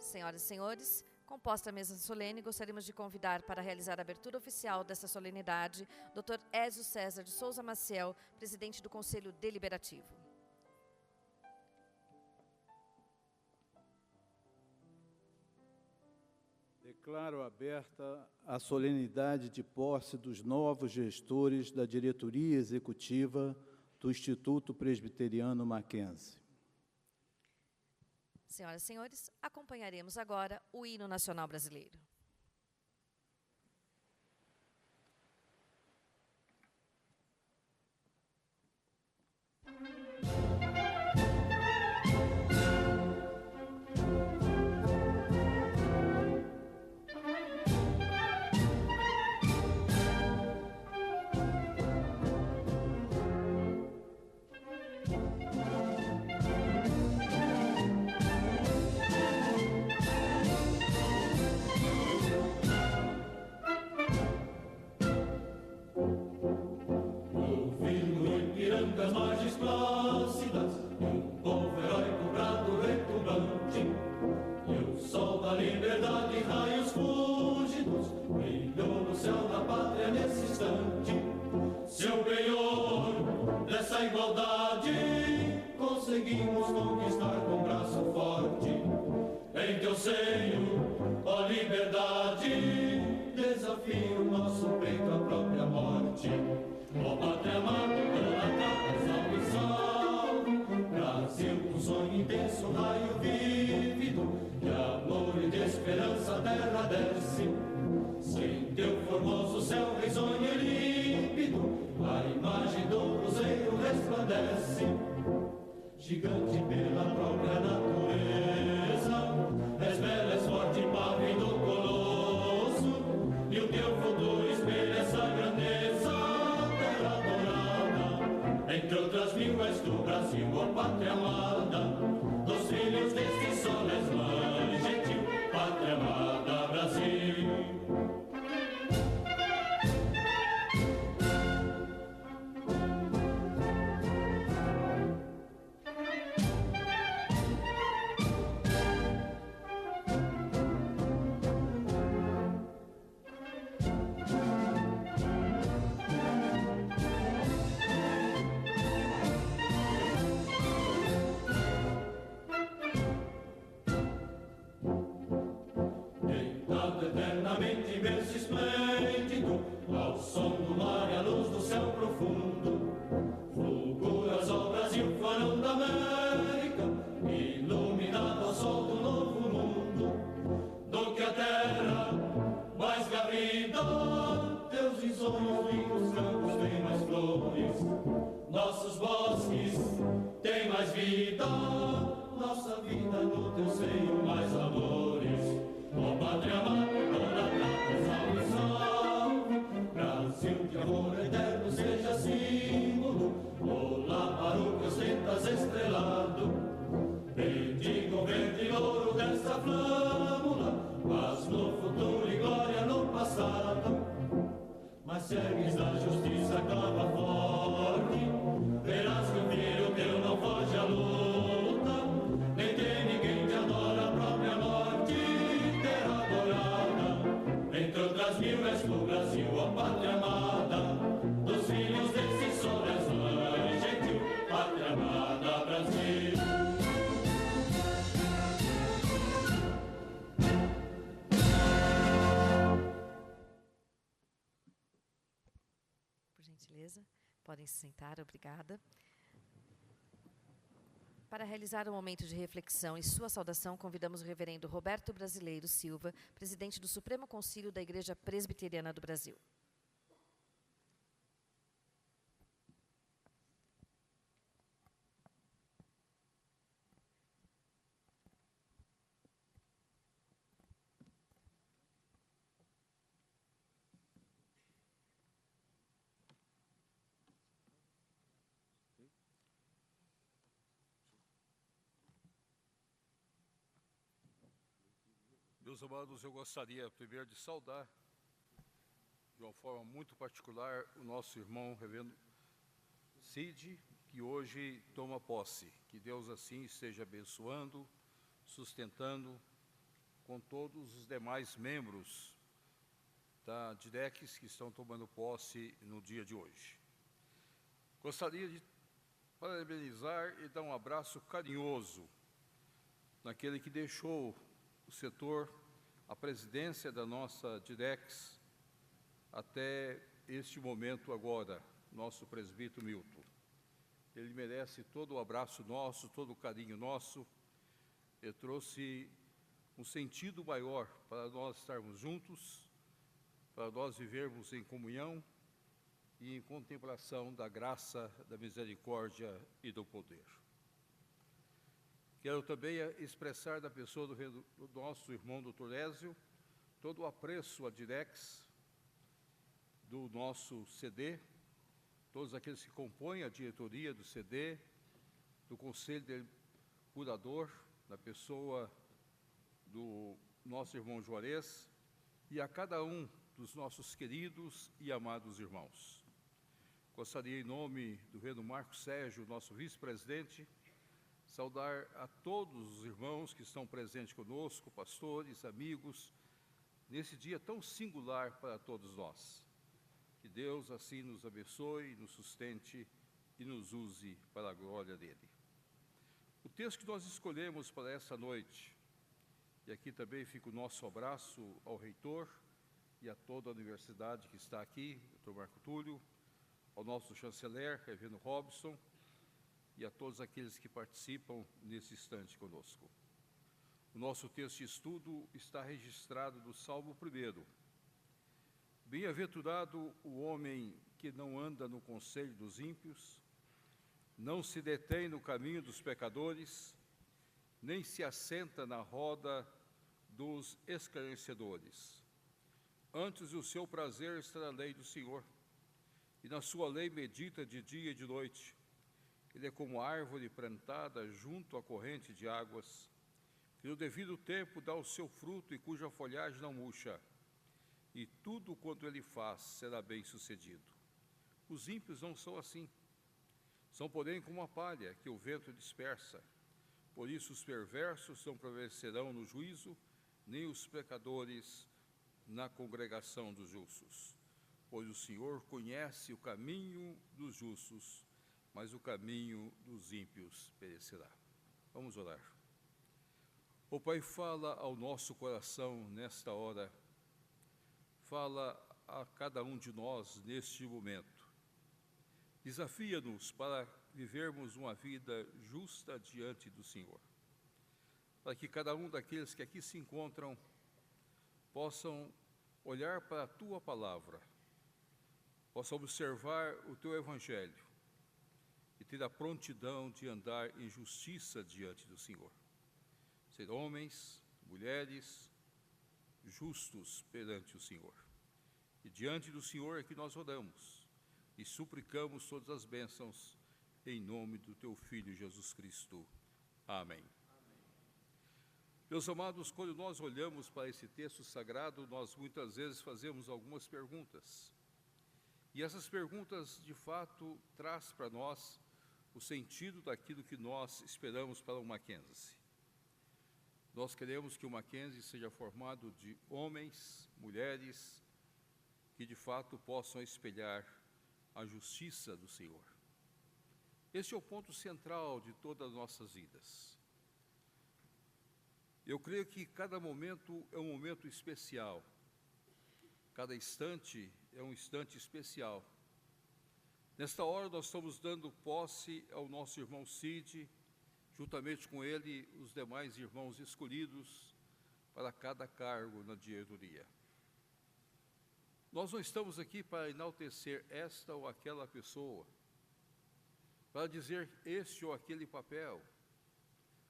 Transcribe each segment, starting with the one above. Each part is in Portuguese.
Senhoras e senhores, composta a mesa solene, gostaríamos de convidar para realizar a abertura oficial desta solenidade, Dr. Ézio César de Souza Maciel, presidente do Conselho Deliberativo. Declaro aberta a solenidade de posse dos novos gestores da diretoria executiva do Instituto Presbiteriano Mackenzie. Senhoras e senhores, acompanharemos agora o hino nacional brasileiro. Das margens plácidas, um povo heróico, brado, retumbante, e o sol da liberdade, raios fúlgidos, brilhou no céu da pátria nesse instante. Seu penhor dessa igualdade, conseguimos conquistar com braço forte. Em teu seio, ó liberdade, desafio nosso peito à própria morte. Ó pátria amada, salve, salve, Brasil, um sonho intenso, raio vívido, de amor e de esperança a terra desce. Sem teu formoso céu risonho e límpido, a imagem do cruzeiro resplandece. Gigante pela própria natureza, és bela, és forte, pavio do colosso, e o teu futuro espelha essa grandeza. Entre outras mil és do Brasil, ó pátria amada, dos filhos deste sol és mãe gentil, pátria amada, Brasil. Eternamente berço esplêndido, ao som do mar e à luz do céu profundo, fulguras ao Brasil, farão da América, iluminado ao sol do novo mundo. Do que a terra mais garrida, teus risonhos lindos campos têm mais flores, nossos bosques têm mais vida, nossa vida no teu seio mais amores. Ó pátria amada, toda prata, salve, salve, Brasil de amor eterno seja símbolo, olá para o que ostentas estrelado. Bendiga o verde ouro desta flâmula, paz no futuro e glória no passado. Mas segues da justiça, clava forte, verás que o filho teu não foge à luta, nem tem ninguém te adora a própria morte. Entre outras mil és do Brasil, ó pátria amada, dos filhos desse sol és mãe gentil, pátria amada, Brasil. Por gentileza, podem se sentar, obrigada. Para realizar um momento de reflexão e sua saudação, convidamos o reverendo Roberto Brasileiro Silva, presidente do Supremo Concílio da Igreja Presbiteriana do Brasil. Meus amados, eu gostaria primeiro de saudar, de uma forma muito particular, o nosso irmão reverendo Cid, que hoje toma posse. Que Deus assim esteja abençoando, sustentando com todos os demais membros da DIREX que estão tomando posse no dia de hoje. Gostaria de parabenizar e dar um abraço carinhoso naquele que deixou o setor, a presidência da nossa DIREX até este momento agora, nosso presbítero Milton. Ele merece todo o abraço nosso, todo o carinho nosso. Ele trouxe um sentido maior para nós estarmos juntos, para nós vivermos em comunhão e em contemplação da graça, da misericórdia e do poder. Quero também expressar da pessoa do nosso irmão Dr. Ézio todo o apreço à DIREX, do nosso CD, todos aqueles que compõem a diretoria do CD, do Conselho Curador, da pessoa do nosso irmão Juarez, e a cada um dos nossos queridos e amados irmãos. Gostaria, em nome do reverendo Marcos Sérgio, nosso vice-presidente, saudar a todos os irmãos que estão presentes conosco, pastores, amigos, nesse dia tão singular para todos nós. Que Deus assim nos abençoe, nos sustente e nos use para a glória dele. O texto que nós escolhemos para essa noite, e aqui também fica o nosso abraço ao reitor e a toda a universidade que está aqui, Dr. Marco Túlio, ao nosso chanceler, reverendo Robson, e a todos aqueles que participam nesse instante conosco. O nosso texto de estudo está registrado no Salmo 1. Bem-aventurado o homem que não anda no conselho dos ímpios, não se detém no caminho dos pecadores, nem se assenta na roda dos escarnecedores. Antes o seu prazer está na lei do Senhor, e na sua lei medita de dia e de noite. Ele é como árvore plantada junto à corrente de águas, que no devido tempo dá o seu fruto e cuja folhagem não murcha, e tudo quanto ele faz será bem sucedido. Os ímpios não são assim. São, porém, como a palha que o vento dispersa. Por isso os perversos não prevalecerão no juízo, nem os pecadores na congregação dos justos. Pois o Senhor conhece o caminho dos justos, mas o caminho dos ímpios perecerá. Vamos orar. Ó Pai, fala ao nosso coração nesta hora, fala a cada um de nós neste momento. Desafia-nos para vivermos uma vida justa diante do Senhor, para que cada um daqueles que aqui se encontram possam olhar para a Tua Palavra, possam observar o Teu Evangelho e ter a prontidão de andar em justiça diante do Senhor. Ser homens, mulheres, justos perante o Senhor. E diante do Senhor é que nós oramos e suplicamos todas as bênçãos em nome do Teu Filho Jesus Cristo. Amém. Meus amados, quando nós olhamos para esse texto sagrado, nós muitas vezes fazemos algumas perguntas. E essas perguntas, de fato, traz para nós o sentido daquilo que nós esperamos para o Mackenzie. Nós queremos que o Mackenzie seja formado de homens, mulheres, que de fato possam espelhar a justiça do Senhor. Esse é o ponto central de todas as nossas vidas. Eu creio que cada momento é um momento especial, cada instante é um instante especial. Nesta hora nós estamos dando posse ao nosso irmão Cid, juntamente com ele os demais irmãos escolhidos para cada cargo na diretoria. Nós não estamos aqui para enaltecer esta ou aquela pessoa, para dizer este ou aquele papel.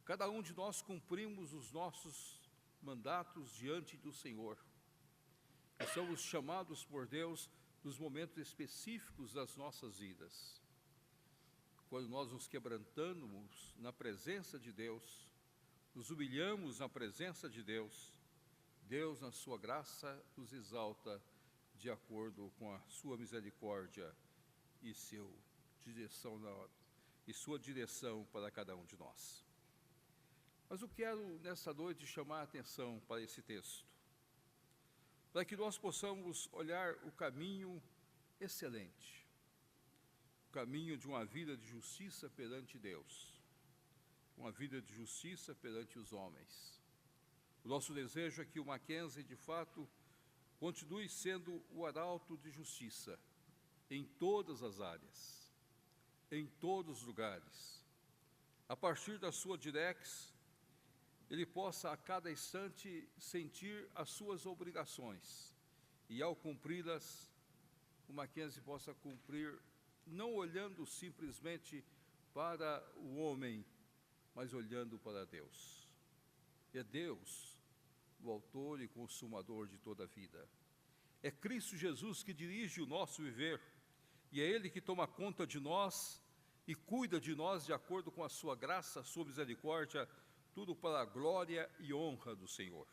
Cada um de nós cumprimos os nossos mandatos diante do Senhor. E somos chamados por Deus nos momentos específicos das nossas vidas. Quando nós nos quebrantamos na presença de Deus, nos humilhamos na presença de Deus, Deus, na sua graça, nos exalta de acordo com a sua misericórdia e sua direção para cada um de nós. Mas eu quero, nessa noite, chamar a atenção para esse texto, para que nós possamos olhar o caminho excelente, o caminho de uma vida de justiça perante Deus, uma vida de justiça perante os homens. O nosso desejo é que o Mackenzie, de fato, continue sendo o arauto de justiça em todas as áreas, em todos os lugares. A partir da sua Direx, ele possa a cada instante sentir as suas obrigações e, ao cumpri-las, o Mackenzie possa cumprir não olhando simplesmente para o homem, mas olhando para Deus. É Deus o autor e consumador de toda a vida. É Cristo Jesus que dirige o nosso viver e é Ele que toma conta de nós e cuida de nós de acordo com a sua graça, a sua misericórdia, tudo para a glória e honra do Senhor.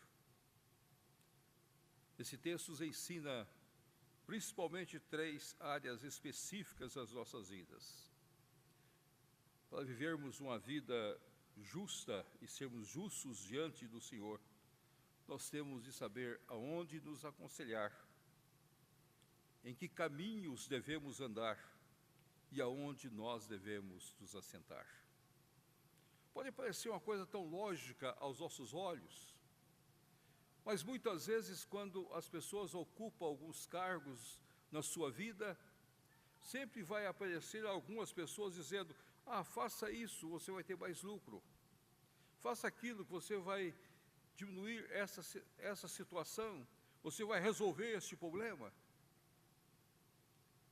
Esse texto nos ensina principalmente 3 áreas específicas das nossas vidas. Para vivermos uma vida justa e sermos justos diante do Senhor, nós temos de saber aonde nos aconselhar, em que caminhos devemos andar e aonde nós devemos nos assentar. Pode parecer uma coisa tão lógica aos nossos olhos, mas muitas vezes, quando as pessoas ocupam alguns cargos na sua vida, sempre vai aparecer algumas pessoas dizendo: faça isso, você vai ter mais lucro. Faça aquilo, que você vai diminuir essa situação, você vai resolver esse problema.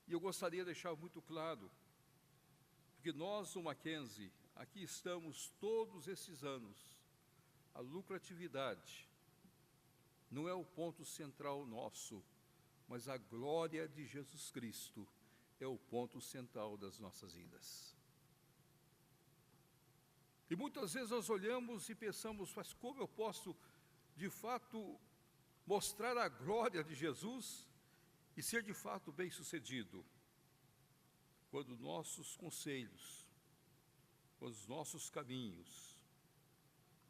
E eu gostaria de deixar muito claro, porque nós, no Mackenzie, aqui estamos todos esses anos, a lucratividade não é o ponto central nosso, mas a glória de Jesus Cristo é o ponto central das nossas vidas. E muitas vezes nós olhamos e pensamos: mas como eu posso, de fato, mostrar a glória de Jesus e ser, de fato, bem-sucedido? Quando nossos conselhos, quando os nossos caminhos,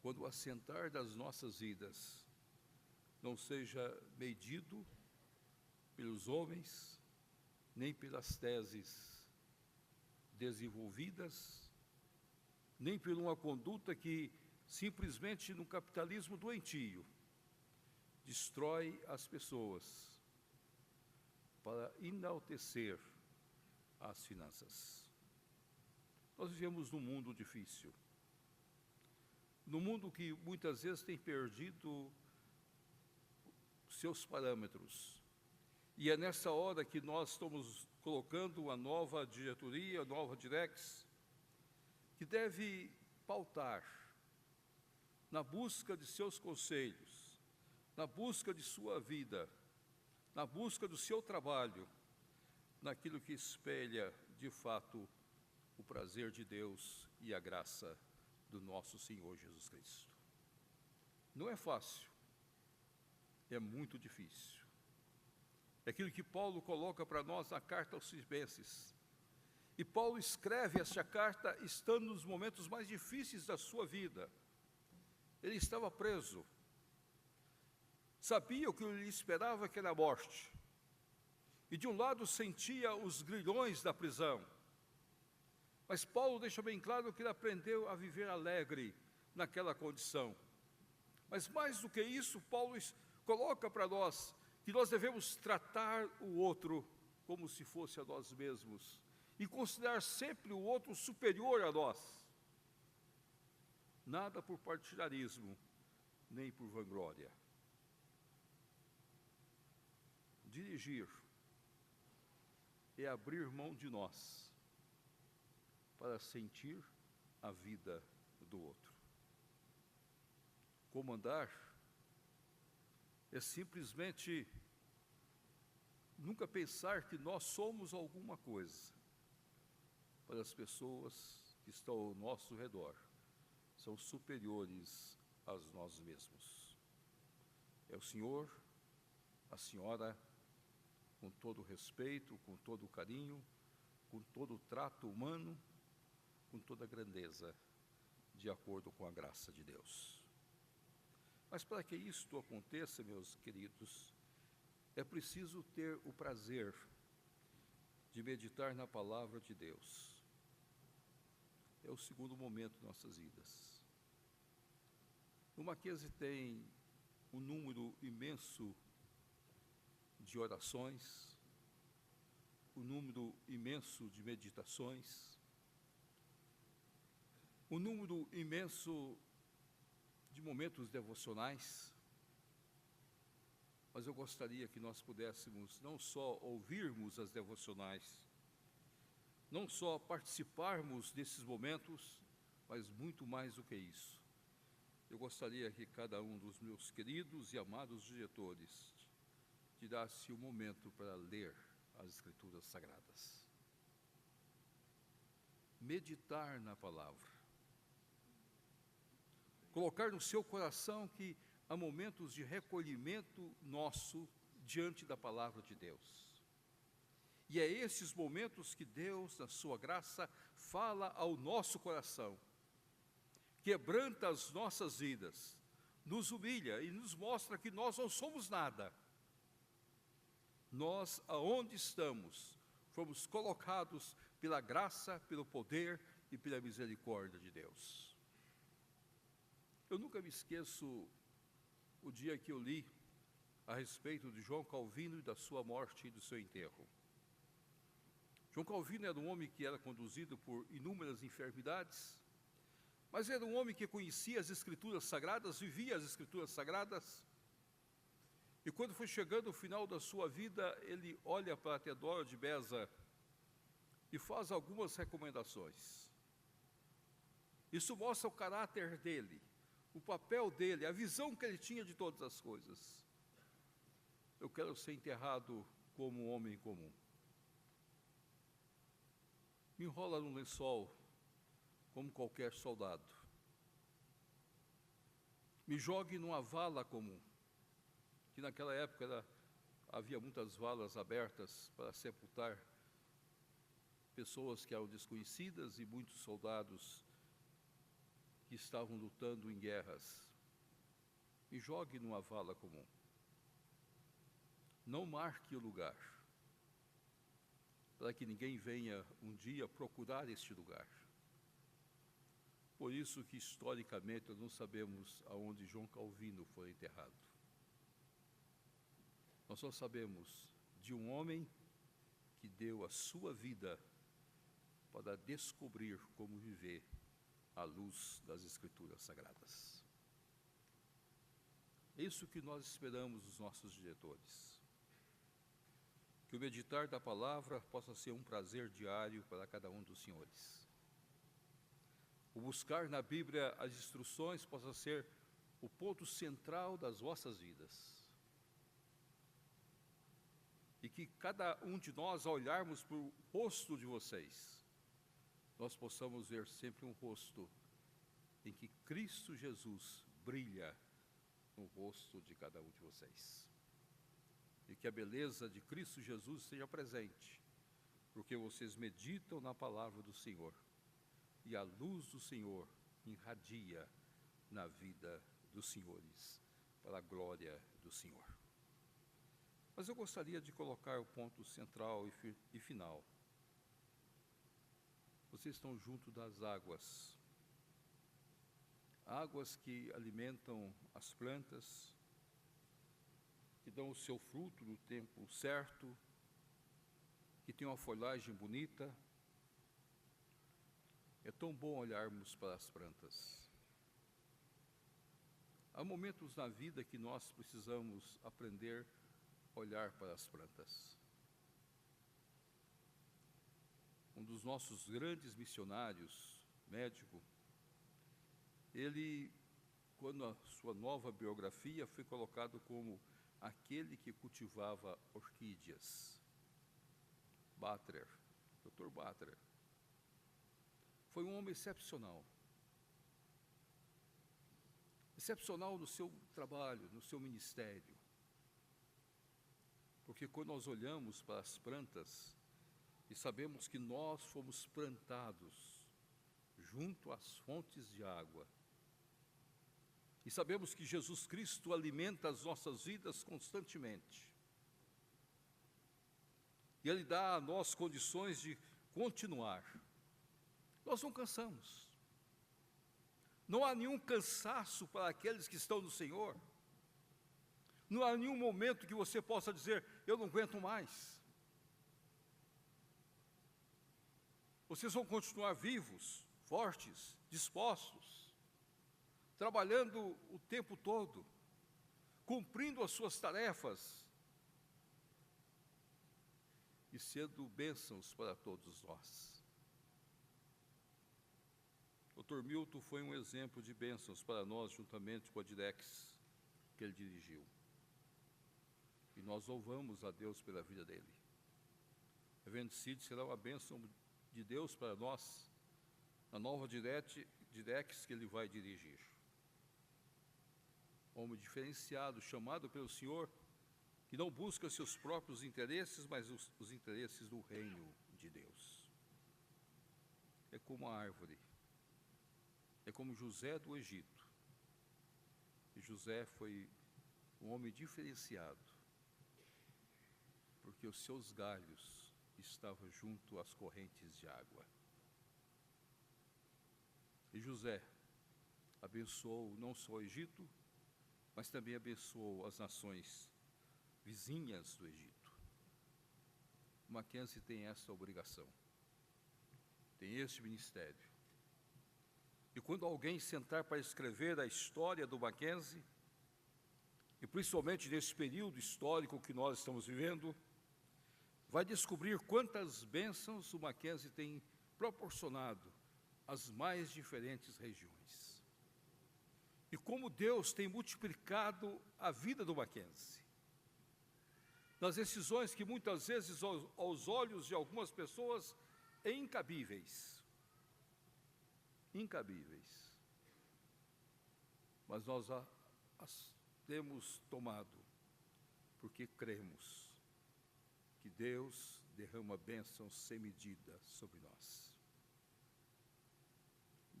quando o assentar das nossas vidas não seja medido pelos homens, nem pelas teses desenvolvidas, nem por uma conduta que simplesmente no capitalismo doentio destrói as pessoas para enaltecer as finanças. Nós vivemos num mundo difícil, num mundo que muitas vezes tem perdido seus parâmetros, e é nessa hora que nós estamos colocando uma nova diretoria, nova Direx, que deve pautar na busca de seus conselhos, na busca de sua vida, na busca do seu trabalho, naquilo que espelha, de fato, o prazer de Deus e a graça do nosso Senhor Jesus Cristo. Não é fácil, é muito difícil. É aquilo que Paulo coloca para nós na carta aos Filipenses. E Paulo escreve esta carta estando nos momentos mais difíceis da sua vida. Ele estava preso. Sabia o que lhe esperava, que era a morte. E de um lado sentia os grilhões da prisão. Mas Paulo deixa bem claro que ele aprendeu a viver alegre naquela condição. Mas mais do que isso, Paulo coloca para nós que nós devemos tratar o outro como se fosse a nós mesmos e considerar sempre o outro superior a nós. Nada por partidarismo, nem por vanglória. Dirigir é abrir mão de nós para sentir a vida do outro. Comandar é simplesmente nunca pensar que nós somos alguma coisa para as pessoas que estão ao nosso redor, são superiores a nós mesmos. É o senhor, a senhora, com todo o respeito, com todo o carinho, com todo o trato humano, com toda a grandeza, de acordo com a graça de Deus. Mas para que isto aconteça, meus queridos, é preciso ter o prazer de meditar na palavra de Deus. É o segundo momento de nossas vidas. O Mackenzie tem um número imenso de orações, um número imenso de meditações, um número imenso de momentos devocionais, mas eu gostaria que nós pudéssemos não só ouvirmos as devocionais, não só participarmos desses momentos, mas muito mais do que isso. Eu gostaria que cada um dos meus queridos e amados diretores tirasse um momento para ler as Escrituras Sagradas. Meditar na palavra. Colocar no seu coração que há momentos de recolhimento nosso diante da palavra de Deus. E é esses momentos que Deus, na sua graça, fala ao nosso coração, quebranta as nossas vidas, nos humilha e nos mostra que nós não somos nada. Nós, aonde estamos, fomos colocados pela graça, pelo poder e pela misericórdia de Deus. Eu nunca me esqueço o dia que eu li a respeito de João Calvino e da sua morte e do seu enterro. João Calvino era um homem que era conduzido por inúmeras enfermidades, mas era um homem que conhecia as Escrituras Sagradas, vivia as Escrituras Sagradas, e quando foi chegando o final da sua vida, ele olha para a Teodora de Beza e faz algumas recomendações. Isso mostra o caráter dele, o papel dele, a visão que ele tinha de todas as coisas. Eu quero ser enterrado como um homem comum. Me enrola num lençol como qualquer soldado. Me jogue numa vala comum, que naquela época havia muitas valas abertas para sepultar pessoas que eram desconhecidas e muitos soldados que estavam lutando em guerras. Me jogue numa vala comum. Não marque o lugar, para que ninguém venha um dia procurar este lugar. Por isso que, historicamente, nós não sabemos aonde João Calvino foi enterrado. Nós só sabemos de um homem que deu a sua vida para descobrir como viver à luz das Escrituras Sagradas. É isso que nós esperamos dos nossos diretores. Que o meditar da palavra possa ser um prazer diário para cada um dos senhores. O buscar na Bíblia as instruções possa ser o ponto central das vossas vidas. E que cada um de nós, ao olharmos para o rosto de vocês, nós possamos ver sempre um rosto em que Cristo Jesus brilha no rosto de cada um de vocês. E que a beleza de Cristo Jesus esteja presente, porque vocês meditam na palavra do Senhor, e a luz do Senhor irradia na vida dos senhores, para a glória do Senhor. Mas eu gostaria de colocar o ponto central e final. Vocês estão junto das águas, águas que alimentam as plantas, que dão o seu fruto no tempo certo, que tem uma folhagem bonita. É tão bom olharmos para as plantas. Há momentos na vida que nós precisamos aprender a olhar para as plantas. Um dos nossos grandes missionários, médico, ele, quando a sua nova biografia foi colocado como aquele que cultivava orquídeas, Butler, Dr. Butler, foi um homem excepcional. Excepcional no seu trabalho, no seu ministério. Porque quando nós olhamos para as plantas e sabemos que nós fomos plantados junto às fontes de água. E sabemos que Jesus Cristo alimenta as nossas vidas constantemente. E Ele dá a nós condições de continuar. Nós não cansamos. Não há nenhum cansaço para aqueles que estão no Senhor. Não há nenhum momento que você possa dizer, eu não aguento mais. Vocês vão continuar vivos, fortes, dispostos, trabalhando o tempo todo, cumprindo as suas tarefas e sendo bênçãos para todos nós. Dr. Milton foi um exemplo de bênçãos para nós, juntamente com a Direx, que ele dirigiu. E nós louvamos a Deus pela vida dele. Reverendo Cid será uma bênção de Deus para nós, na nova Direx que ele vai dirigir. Homem diferenciado, chamado pelo Senhor, que não busca seus próprios interesses, mas os interesses do reino de Deus. É como a árvore, é como José do Egito. E José foi um homem diferenciado, porque os seus galhos estavam junto às correntes de água. E José abençoou não só o Egito, mas também abençoou as nações vizinhas do Egito. O Mackenzie tem essa obrigação, tem este ministério. E quando alguém sentar para escrever a história do Mackenzie, e principalmente nesse período histórico que nós estamos vivendo, vai descobrir quantas bênçãos o Mackenzie tem proporcionado às mais diferentes regiões. E como Deus tem multiplicado a vida do Mackenzie. Nas decisões que muitas vezes aos olhos de algumas pessoas é incabíveis. Incabíveis. Mas nós as temos tomado porque cremos que Deus derrama bênçãos sem medida sobre nós.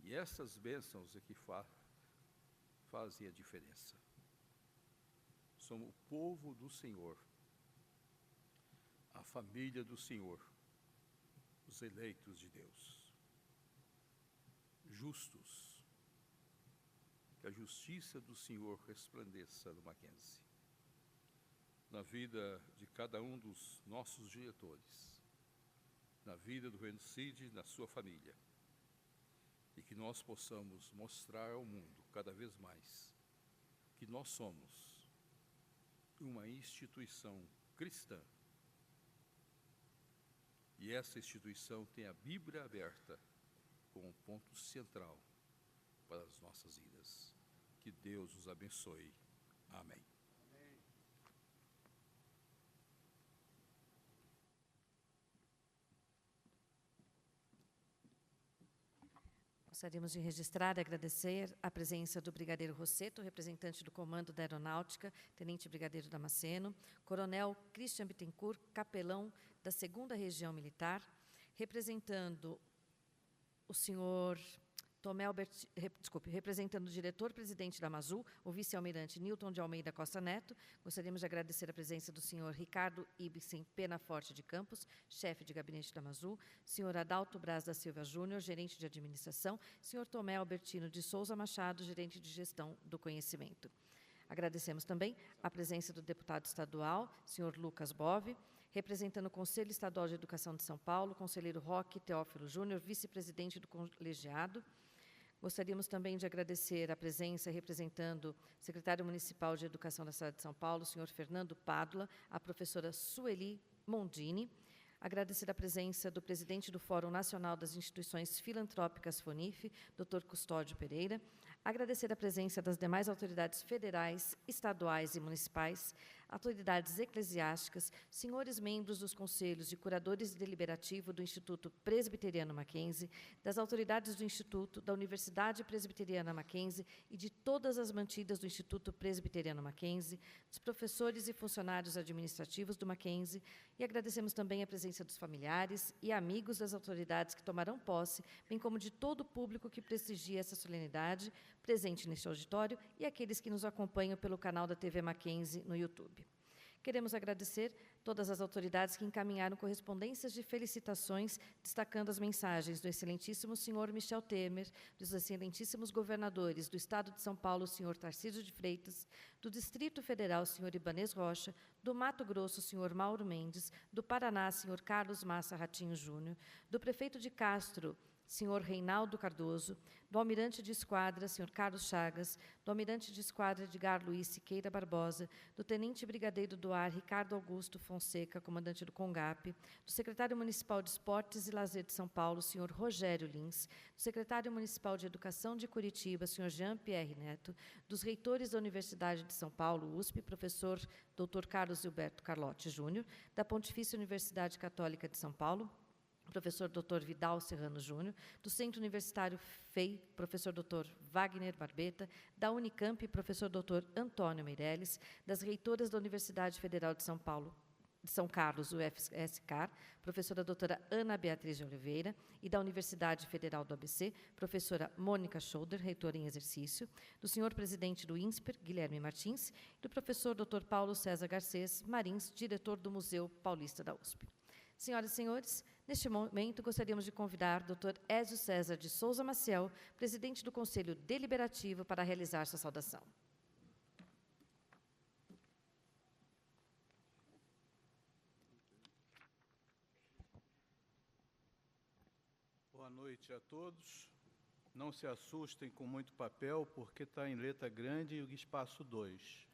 E essas bênçãos é que fazem a diferença. Somos o povo do Senhor, a família do Senhor, os eleitos de Deus, justos, que a justiça do Senhor resplandeça no Mackenzie, na vida de cada um dos nossos diretores, na vida do Reverendo Cid, na sua família, e que nós possamos mostrar ao mundo cada vez mais que nós somos uma instituição cristã. E essa instituição tem a Bíblia aberta como ponto central para as nossas vidas. Que Deus os abençoe. Amém. Gostaríamos de registrar e agradecer a presença do Brigadeiro Rosseto, representante do Comando da Aeronáutica, Tenente Brigadeiro Damasceno, Coronel Christian Bittencourt, capelão da 2ª Região Militar, representando o senhor representando o diretor-presidente da Amazul, o vice-almirante Newton de Almeida Costa Neto. Gostaríamos de agradecer a presença do senhor Ricardo Ibsen Penaforte de Campos, chefe de gabinete da Amazul, senhor Adalto Braz da Silva Júnior, gerente de administração, senhor Tomé Albertino de Souza Machado, gerente de gestão do conhecimento. Agradecemos também a presença do deputado estadual, senhor Lucas Bove, representando o Conselho Estadual de Educação de São Paulo, conselheiro Roque Teófilo Júnior, vice-presidente do colegiado. Gostaríamos também de agradecer a presença, representando o secretário municipal de Educação da cidade de São Paulo, senhor Fernando Pádua, a professora Sueli Mondini. Agradecer a presença do presidente do Fórum Nacional das Instituições Filantrópicas, FONIF, Dr. Custódio Pereira. Agradecer a presença das demais autoridades federais, estaduais e municipais. autoridades eclesiásticas, senhores membros dos conselhos de curadores e deliberativo do Instituto Presbiteriano Mackenzie, das autoridades do Instituto, da Universidade Presbiteriana Mackenzie e de todas as mantidas do Instituto Presbiteriano Mackenzie, dos professores e funcionários administrativos do Mackenzie, e agradecemos também a presença dos familiares e amigos das autoridades que tomarão posse, bem como de todo o público que prestigia essa solenidade, presente neste auditório, e aqueles que nos acompanham pelo canal da TV Mackenzie no YouTube. Queremos agradecer todas as autoridades que encaminharam correspondências de felicitações, destacando as mensagens do excelentíssimo senhor Michel Temer, dos excelentíssimos governadores do Estado de São Paulo, senhor Tarcísio de Freitas, do Distrito Federal, senhor Ibanez Rocha, do Mato Grosso, senhor Mauro Mendes, do Paraná, senhor Carlos Massa Ratinho Júnior, do prefeito de Castro, senhor Reinaldo Cardoso, do almirante de esquadra, senhor Carlos Chagas, do almirante de esquadra Edgar Luiz Siqueira Barbosa, do tenente brigadeiro do ar Ricardo Augusto Fonseca, comandante do CONGAP, do secretário municipal de Esportes e Lazer de São Paulo, senhor Rogério Lins, do secretário municipal de Educação de Curitiba, senhor Jean-Pierre Neto, dos reitores da Universidade de São Paulo, USP, professor Dr. Carlos Gilberto Carlotti Júnior, da Pontifícia Universidade Católica de São Paulo, professor Dr. Vidal Serrano Júnior, do Centro Universitário FEI, professor Dr. Wagner Barbeta, da Unicamp, professor Dr. Antônio Meirelles, das reitoras da Universidade Federal de São Paulo, de São Carlos, UFSCar, professora doutora Ana Beatriz de Oliveira, e da Universidade Federal do ABC, professora Mônica Scholder, reitora em exercício, do senhor presidente do INSPER, Guilherme Martins, e do professor Dr. Paulo César Garcês Marins, diretor do Museu Paulista da USP. Senhoras e senhores, neste momento gostaríamos de convidar o Dr. Ézio César de Souza Maciel, presidente do Conselho Deliberativo, para realizar sua saudação. Boa noite a todos. Não se assustem com muito papel, porque está em letra grande e o espaço 2.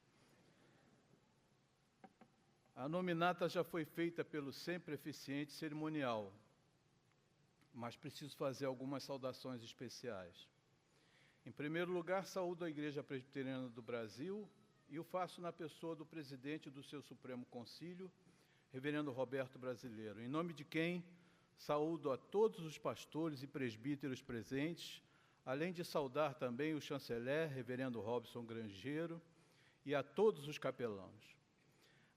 A nominata já foi feita pelo sempre eficiente cerimonial, mas preciso fazer algumas saudações especiais. Em primeiro lugar, saúdo a Igreja Presbiteriana do Brasil e o faço na pessoa do presidente do seu Supremo Concílio, reverendo Roberto Brasileiro, em nome de quem saúdo a todos os pastores e presbíteros presentes, além de saudar também o chanceler, reverendo Robson Grangeiro, e a todos os capelãos.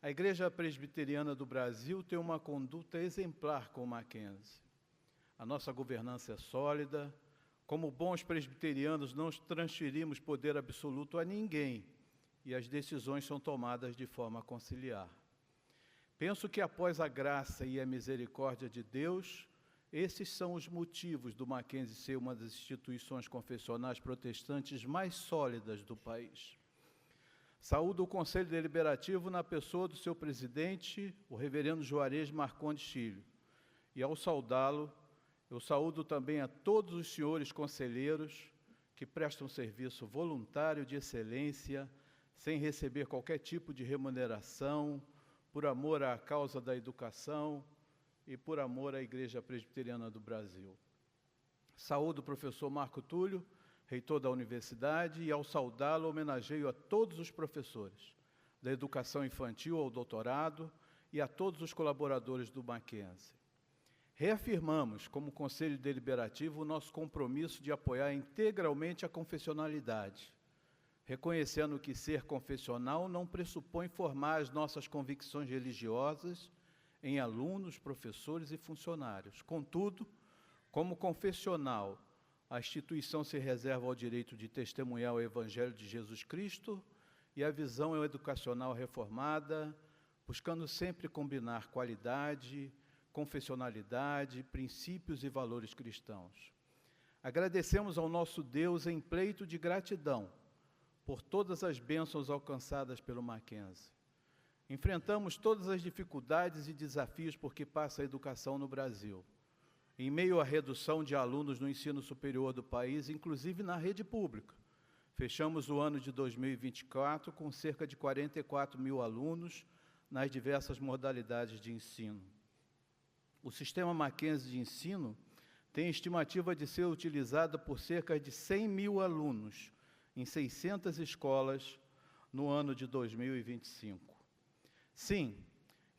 A Igreja Presbiteriana do Brasil tem uma conduta exemplar com o Mackenzie. A nossa governança é sólida. Como bons presbiterianos, não transferimos poder absoluto a ninguém e as decisões são tomadas de forma conciliar. Penso que, após a graça e a misericórdia de Deus, esses são os motivos do Mackenzie ser uma das instituições confessionais protestantes mais sólidas do país. Saúdo o Conselho Deliberativo na pessoa do seu presidente, o reverendo Juarez Marcondes Filho. E, ao saudá-lo, eu saúdo também a todos os senhores conselheiros que prestam serviço voluntário de excelência, sem receber qualquer tipo de remuneração, por amor à causa da educação e por amor à Igreja Presbiteriana do Brasil. Saúdo o professor Marco Túlio, reitor da universidade, e ao saudá-lo homenageio a todos os professores, da educação infantil ao doutorado e a todos os colaboradores do Mackenzie. Reafirmamos, como Conselho Deliberativo, o nosso compromisso de apoiar integralmente a confessionalidade, reconhecendo que ser confessional não pressupõe formar as nossas convicções religiosas em alunos, professores e funcionários. Contudo, como confessional, a instituição se reserva ao direito de testemunhar o Evangelho de Jesus Cristo e a visão educacional reformada, buscando sempre combinar qualidade, confessionalidade, princípios e valores cristãos. Agradecemos ao nosso Deus em pleito de gratidão por todas as bênçãos alcançadas pelo Mackenzie. Enfrentamos todas as dificuldades e desafios por que passa a educação no Brasil. Em meio à redução de alunos no ensino superior do país, inclusive na rede pública. Fechamos o ano de 2024 com cerca de 44 mil alunos nas diversas modalidades de ensino. O sistema Mackenzie de ensino tem estimativa de ser utilizado por cerca de 100 mil alunos em 600 escolas no ano de 2025. Sim,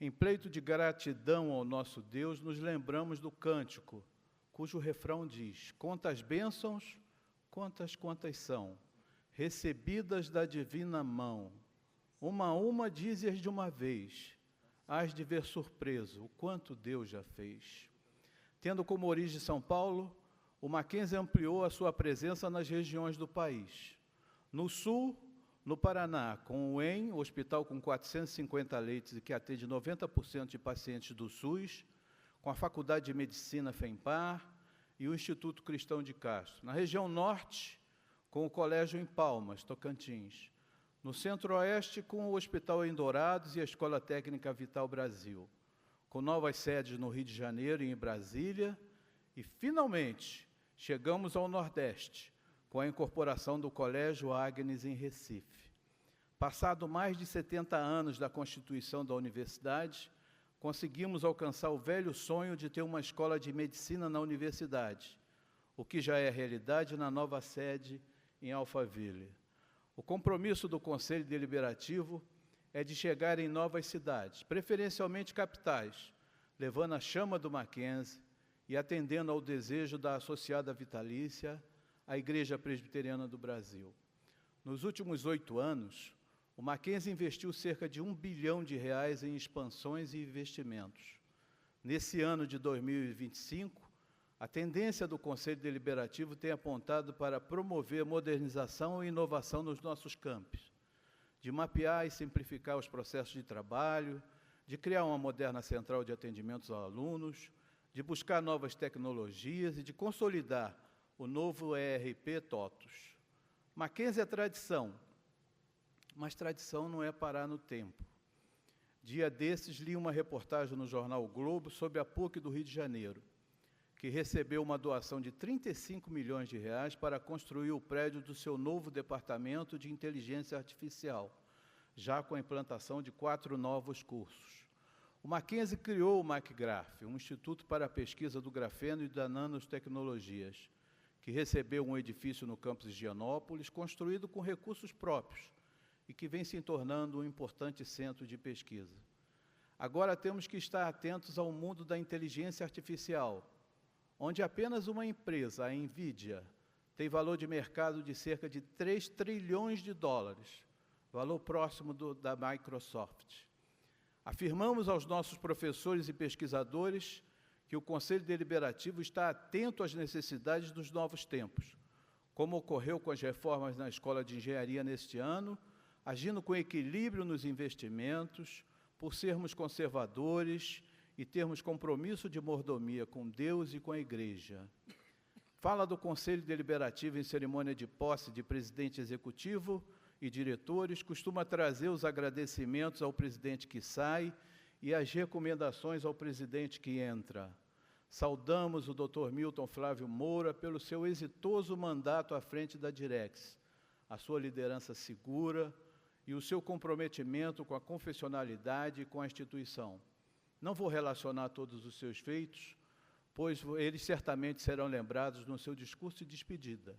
em pleito de gratidão ao nosso Deus, nos lembramos do cântico, cujo refrão diz: quantas bênçãos, quantas são, recebidas da divina mão, uma a uma dizes de uma vez, hás de ver surpreso o quanto Deus já fez. Tendo como origem São Paulo, o Mackenzie ampliou a sua presença nas regiões do país. No sul, no Paraná, com o EM, hospital com 450 leitos e que atende 90% de pacientes do SUS, com a Faculdade de Medicina FEMPAR e o Instituto Cristão de Castro. Na região norte, com o Colégio em Palmas, Tocantins. No centro-oeste, com o Hospital em Dourados e a Escola Técnica Vital Brasil. Com novas sedes no Rio de Janeiro e em Brasília. E, finalmente, chegamos ao Nordeste, com a incorporação do Colégio Agnes em Recife. Passado mais de 70 anos da constituição da universidade, conseguimos alcançar o velho sonho de ter uma escola de medicina na universidade, o que já é realidade na nova sede em Alphaville. O compromisso do Conselho Deliberativo é de chegar em novas cidades, preferencialmente capitais, levando a chama do Mackenzie e atendendo ao desejo da associada vitalícia, a Igreja Presbiteriana do Brasil. Nos últimos 8 anos, o Mackenzie investiu cerca de R$ 1 bilhão em expansões e investimentos. Nesse ano de 2025, a tendência do Conselho Deliberativo tem apontado para promover modernização e inovação nos nossos campos, de mapear e simplificar os processos de trabalho, de criar uma moderna central de atendimentos aos alunos, de buscar novas tecnologias e de consolidar o novo ERP TOTUS. Mackenzie é tradição, mas tradição não é parar no tempo. Dia desses, li uma reportagem no jornal o Globo sobre a PUC do Rio de Janeiro, que recebeu uma doação de R$ 35 milhões para construir o prédio do seu novo departamento de inteligência artificial, já com a implantação de 4 novos cursos. O Mackenzie criou o MacGraph, um instituto para a pesquisa do grafeno e das nanotecnologias, que recebeu um edifício no campus de Higienópolis, construído com recursos próprios, e que vem se tornando um importante centro de pesquisa. Agora temos que estar atentos ao mundo da inteligência artificial, onde apenas uma empresa, a NVIDIA, tem valor de mercado de cerca de 3 trilhões de dólares, valor próximo da Microsoft. Afirmamos aos nossos professores e pesquisadores que o Conselho Deliberativo está atento às necessidades dos novos tempos, como ocorreu com as reformas na Escola de Engenharia neste ano, agindo com equilíbrio nos investimentos, por sermos conservadores e termos compromisso de mordomia com Deus e com a Igreja. Fala do Conselho Deliberativo em cerimônia de posse de presidente executivo e diretores, costuma trazer os agradecimentos ao presidente que sai e as recomendações ao presidente que entra. Saudamos o Dr. Milton Flávio Moura pelo seu exitoso mandato à frente da Direx, a sua liderança segura e o seu comprometimento com a confessionalidade e com a instituição. Não vou relacionar todos os seus feitos, pois eles certamente serão lembrados no seu discurso de despedida.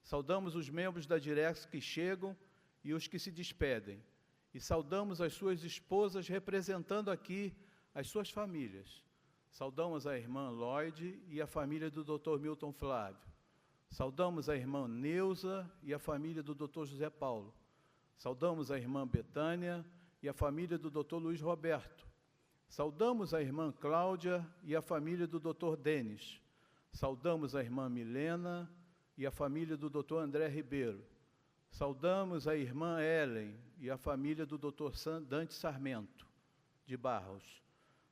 Saudamos os membros da Direx que chegam e os que se despedem, e saudamos as suas esposas representando aqui as suas famílias. Saudamos a irmã Lloyd e a família do Dr. Milton Flávio. Saudamos a irmã Neuza e a família do Dr. José Paulo. Saudamos a irmã Betânia e a família do Dr. Luiz Roberto. Saudamos a irmã Cláudia e a família do Dr. Denis. Saudamos a irmã Milena e a família do Dr. André Ribeiro. Saudamos a irmã Ellen e a família do Dr. Dante Sarmento, de Barros.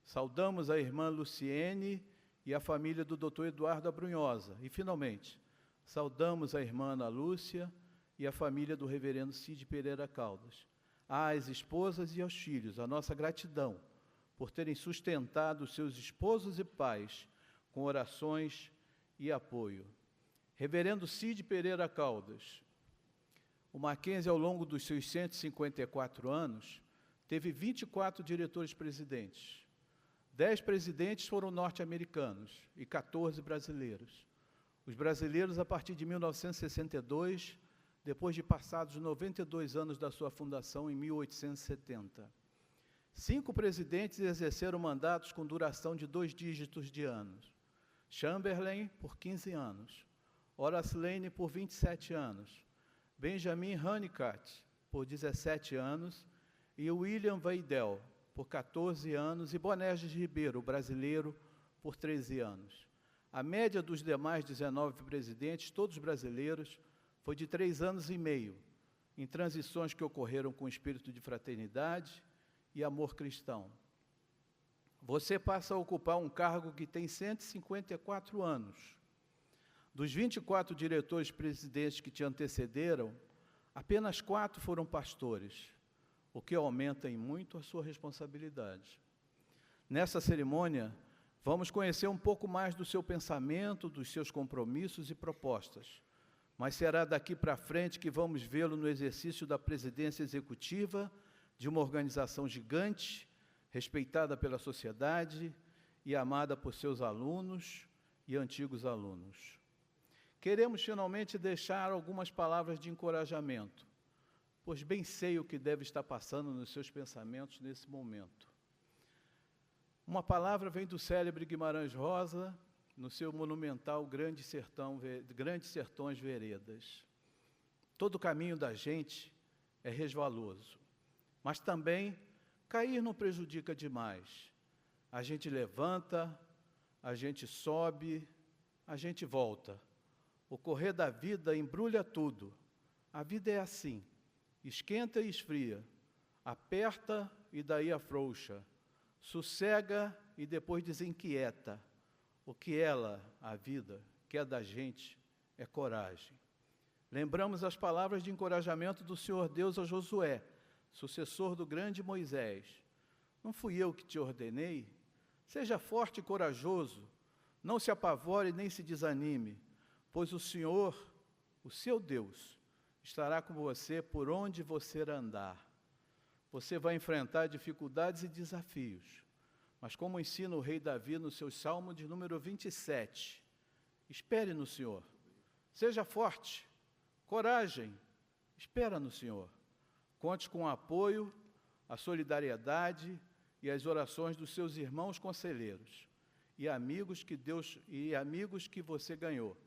Saudamos a irmã Luciene e a família do Dr. Eduardo Abrunhosa. E, finalmente, saudamos a irmã Ana Lúcia e a família do reverendo Cid Pereira Caldas. Às esposas e aos filhos, a nossa gratidão por terem sustentado seus esposos e pais com orações e apoio. Reverendo Cid Pereira Caldas, o Mackenzie, ao longo dos seus 154 anos, teve 24 diretores-presidentes. 10 presidentes foram norte-americanos e 14 brasileiros. Os brasileiros, a partir de 1962, depois de passados 92 anos da sua fundação, em 1870. 5 presidentes exerceram mandatos com duração de 2 dígitos de anos. Chamberlain, por 15 anos. Horace Lane, por 27 anos. Benjamin Honeycutt, por 17 anos. E William Weidel, por 14 anos. E Bonerges Ribeiro, brasileiro, por 13 anos. A média dos demais 19 presidentes, todos brasileiros, foi de 3 anos e meio, em transições que ocorreram com espírito de fraternidade e amor cristão. Você passa a ocupar um cargo que tem 154 anos. Dos 24 diretores-presidentes que te antecederam, apenas 4 foram pastores, o que aumenta em muito a sua responsabilidade. Nessa cerimônia, vamos conhecer um pouco mais do seu pensamento, dos seus compromissos e propostas, mas será daqui para frente que vamos vê-lo no exercício da presidência executiva de uma organização gigante, respeitada pela sociedade e amada por seus alunos e antigos alunos. Queremos finalmente deixar algumas palavras de encorajamento, pois bem sei o que deve estar passando nos seus pensamentos nesse momento. Uma palavra vem do célebre Guimarães Rosa, no seu monumental Grandes Sertões Veredas. Todo o caminho da gente é resvaloso, mas também cair não prejudica demais. A gente levanta, a gente sobe, a gente volta. O correr da vida embrulha tudo. A vida é assim, esquenta e esfria, aperta e daí afrouxa, sossega e depois desinquieta. O que ela, a vida, quer da gente é coragem. Lembramos as palavras de encorajamento do Senhor Deus a Josué, sucessor do grande Moisés. Não fui eu que te ordenei? Seja forte e corajoso, não se apavore nem se desanime, pois o Senhor, o seu Deus, estará com você por onde você andar. Você vai enfrentar dificuldades e desafios, mas como ensina o rei Davi no seu Salmo de número 27, espere no Senhor, seja forte, coragem, espera no Senhor. Conte com o apoio, a solidariedade e as orações dos seus irmãos conselheiros e amigos que você ganhou.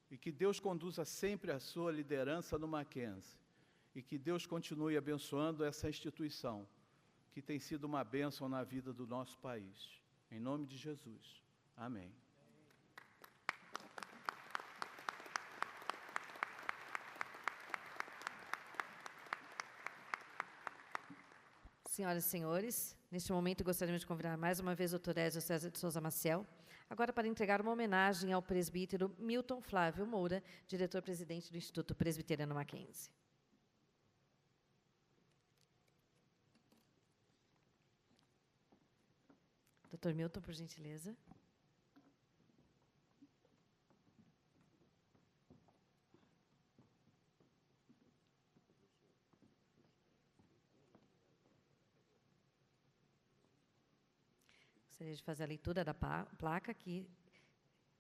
E que Deus conduza sempre a sua liderança no Mackenzie. E que Deus continue abençoando essa instituição, que tem sido uma bênção na vida do nosso país. Em nome de Jesus. Amém. Senhoras e senhores, neste momento gostaríamos de convidar mais uma vez o Dr. Ézio César de Souza Maciel, agora para entregar uma homenagem ao presbítero Milton Flávio Moura, diretor-presidente do Instituto Presbiteriano Mackenzie. Dr. Milton, por gentileza. Gostaria de fazer a leitura da placa que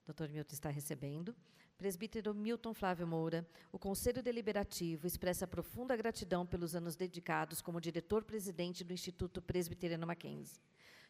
o Dr. Milton está recebendo. Presbítero Milton Flávio Moura, o Conselho Deliberativo expressa profunda gratidão pelos anos dedicados como diretor-presidente do Instituto Presbiteriano Mackenzie.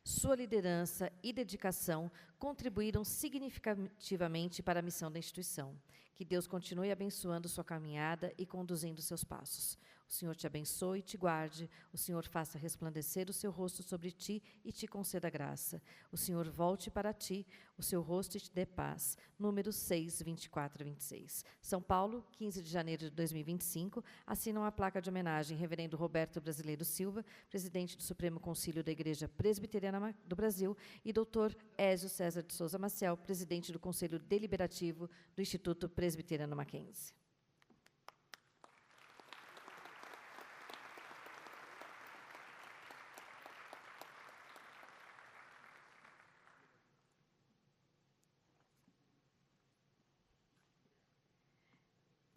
Sua liderança e dedicação contribuíram significativamente para a missão da instituição. Que Deus continue abençoando sua caminhada e conduzindo seus passos. O Senhor te abençoe e te guarde. O Senhor faça resplandecer o seu rosto sobre ti e te conceda graça. O Senhor volte para ti o seu rosto e te dê paz. Número 6, 24 e 26. São Paulo, 15 de janeiro de 2025. Assinam a placa de homenagem Reverendo Roberto Brasileiro Silva, presidente do Supremo Concílio da Igreja Presbiteriana do Brasil, e Dr. Ézio César de Souza Maciel, presidente do Conselho Deliberativo do Instituto Presbiteriano Mackenzie.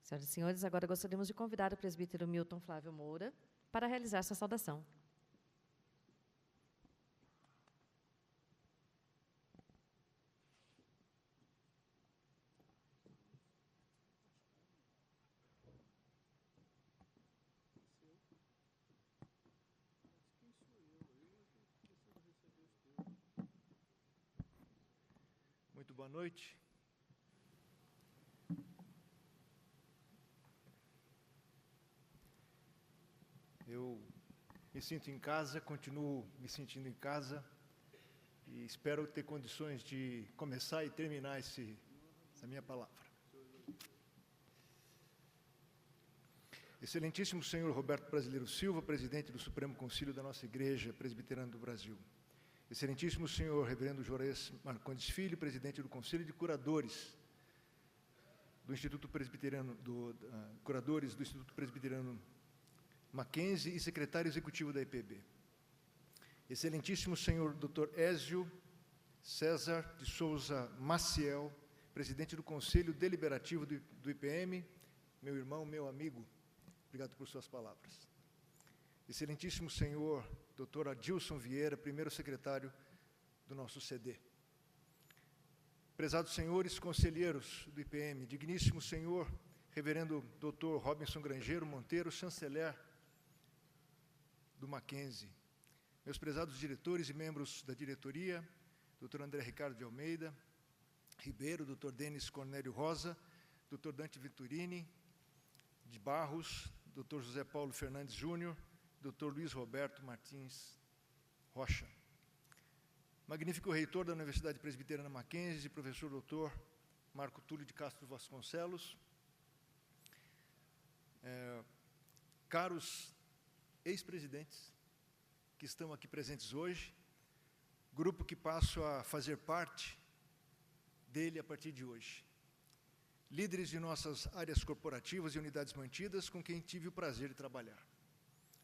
Senhoras e senhores, agora gostaríamos de convidar o presbítero Milton Flávio Moura para realizar essa saudação. boa noite. Eu me sinto em casa, continuo me sentindo em casa e espero ter condições de começar e terminar essa minha palavra. Excelentíssimo senhor Roberto Brasileiro Silva, presidente do Supremo Concílio da nossa Igreja Presbiteriana do Brasil. Excelentíssimo senhor Reverendo Juarez Marcondes Filho, presidente do Conselho de Curadores do Instituto Presbiteriano, curadores do Instituto Presbiteriano Mackenzie e secretário executivo da IPB. Excelentíssimo senhor Dr. Ézio César de Souza Maciel, presidente do Conselho Deliberativo do IPM, meu irmão, meu amigo, obrigado por suas palavras. Excelentíssimo senhor Dr. Adilson Vieira, primeiro secretário do nosso CD. Prezados senhores conselheiros do IPM, digníssimo senhor Reverendo Dr. Robinson Grangeiro Monteiro, chanceler do Mackenzie, meus prezados diretores e membros da diretoria, Dr. André Ricardo de Almeida Ribeiro, Dr. Denis Cornélio Rosa, Dr. Dante Venturini de Barros, Dr. José Paulo Fernandes Júnior, Dr. Luiz Roberto Martins Rocha. Magnífico reitor da Universidade Presbiteriana Mackenzie, professor Dr. Marco Túlio de Castro Vasconcelos, caros ex-presidentes que estão aqui presentes hoje, grupo que passo a fazer parte dele a partir de hoje. Líderes de nossas áreas corporativas e unidades mantidas com quem tive o prazer de trabalhar.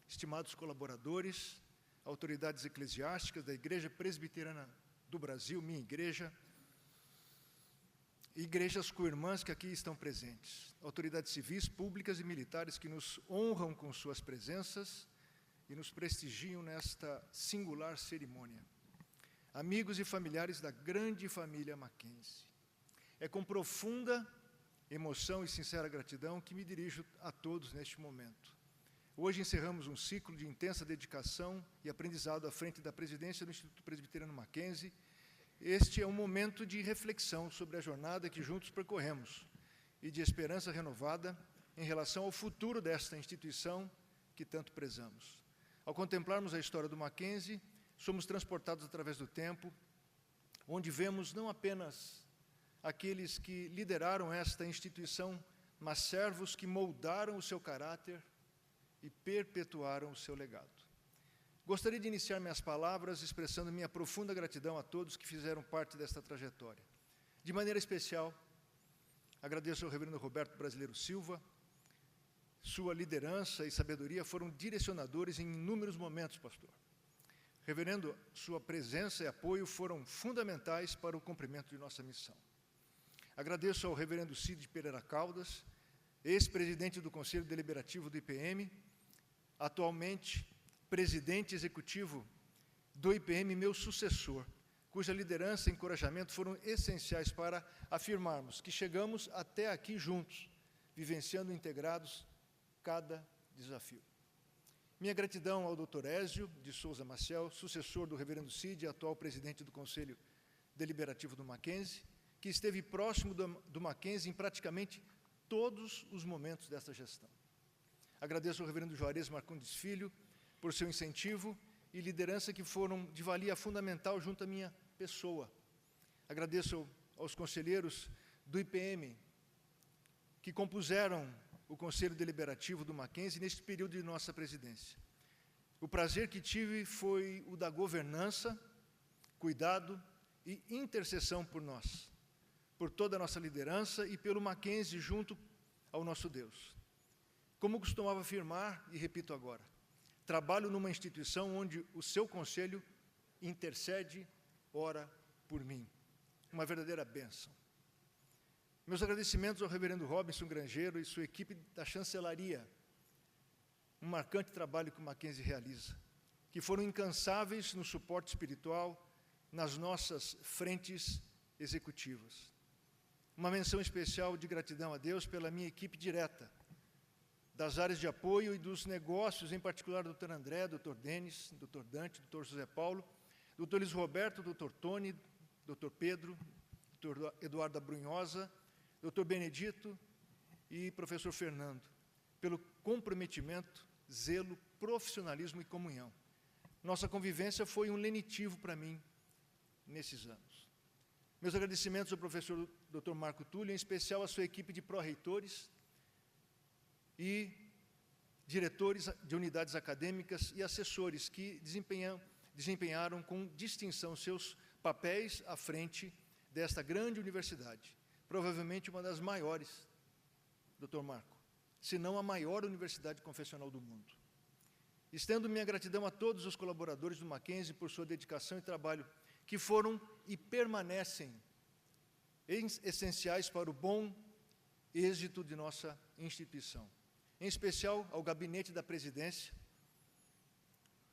Estimados colaboradores, autoridades eclesiásticas da Igreja Presbiteriana do Brasil, minha igreja, e igrejas co-irmãs que aqui estão presentes, autoridades civis, públicas e militares que nos honram com suas presenças e nos prestigiam nesta singular cerimônia. Amigos e familiares da grande família Mackenzie. É com profunda emoção e sincera gratidão que me dirijo a todos neste momento. Hoje encerramos um ciclo de intensa dedicação e aprendizado à frente da presidência do Instituto Presbiteriano Mackenzie. Este é um momento de reflexão sobre a jornada que juntos percorremos e de esperança renovada em relação ao futuro desta instituição que tanto prezamos. Ao contemplarmos a história do Mackenzie, somos transportados através do tempo, onde vemos não apenas aqueles que lideraram esta instituição, mas servos que moldaram o seu caráter e perpetuaram o seu legado. Gostaria de iniciar minhas palavras expressando minha profunda gratidão a todos que fizeram parte desta trajetória. De maneira especial, agradeço ao reverendo Roberto Brasileiro Silva. Sua liderança e sabedoria foram direcionadores em inúmeros momentos, pastor. Reverendo, sua presença e apoio foram fundamentais para o cumprimento de nossa missão. Agradeço ao reverendo Cid Pereira Caldas, ex-presidente do Conselho Deliberativo do IPM, atualmente presidente executivo do IPM, meu sucessor, cuja liderança e encorajamento foram essenciais para afirmarmos que chegamos até aqui juntos, vivenciando integrados cada desafio. Minha gratidão ao Dr. Ézio de Souza Maciel, sucessor do reverendo Cid e atual presidente do Conselho Deliberativo do Mackenzie, que esteve próximo do Mackenzie em praticamente todos os momentos desta gestão. Agradeço ao reverendo Juarez Marcondes Filho por seu incentivo e liderança que foram de valia fundamental junto à minha pessoa. Agradeço aos conselheiros do IPM que compuseram o Conselho Deliberativo do Mackenzie neste período de nossa presidência. O prazer que tive foi o da governança, cuidado e intercessão por nós, por toda a nossa liderança e pelo Mackenzie junto ao nosso Deus. Como costumava afirmar, e repito agora, trabalho numa instituição onde o seu conselho intercede, ora por mim. Uma verdadeira bênção. Meus agradecimentos ao reverendo Robinson Grangeiro e sua equipe da chancelaria. Um marcante trabalho que o Mackenzie realiza, que foram incansáveis no suporte espiritual nas nossas frentes executivas. Uma menção especial de gratidão a Deus pela minha equipe direta, das áreas de apoio e dos negócios, em particular Dr. André, Dr. Denis, Dr. Dante, Dr. José Paulo, Dr. Luiz Roberto, Dr. Tony, Dr. Pedro, Dr. Eduardo Brunhosa, Dr. Benedito e professor Fernando, pelo comprometimento, zelo, profissionalismo e comunhão. Nossa convivência foi um lenitivo para mim nesses anos. Meus agradecimentos ao professor Dr. Marco Túlio, em especial à sua equipe de pró-reitores e diretores de unidades acadêmicas e assessores que desempenharam com distinção seus papéis à frente desta grande universidade, provavelmente uma das maiores, Dr. Marco, se não a maior universidade confessional do mundo. Estendo minha gratidão a todos os colaboradores do Mackenzie por sua dedicação e trabalho, que foram e permanecem essenciais para o bom êxito de nossa instituição. Em especial ao gabinete da presidência,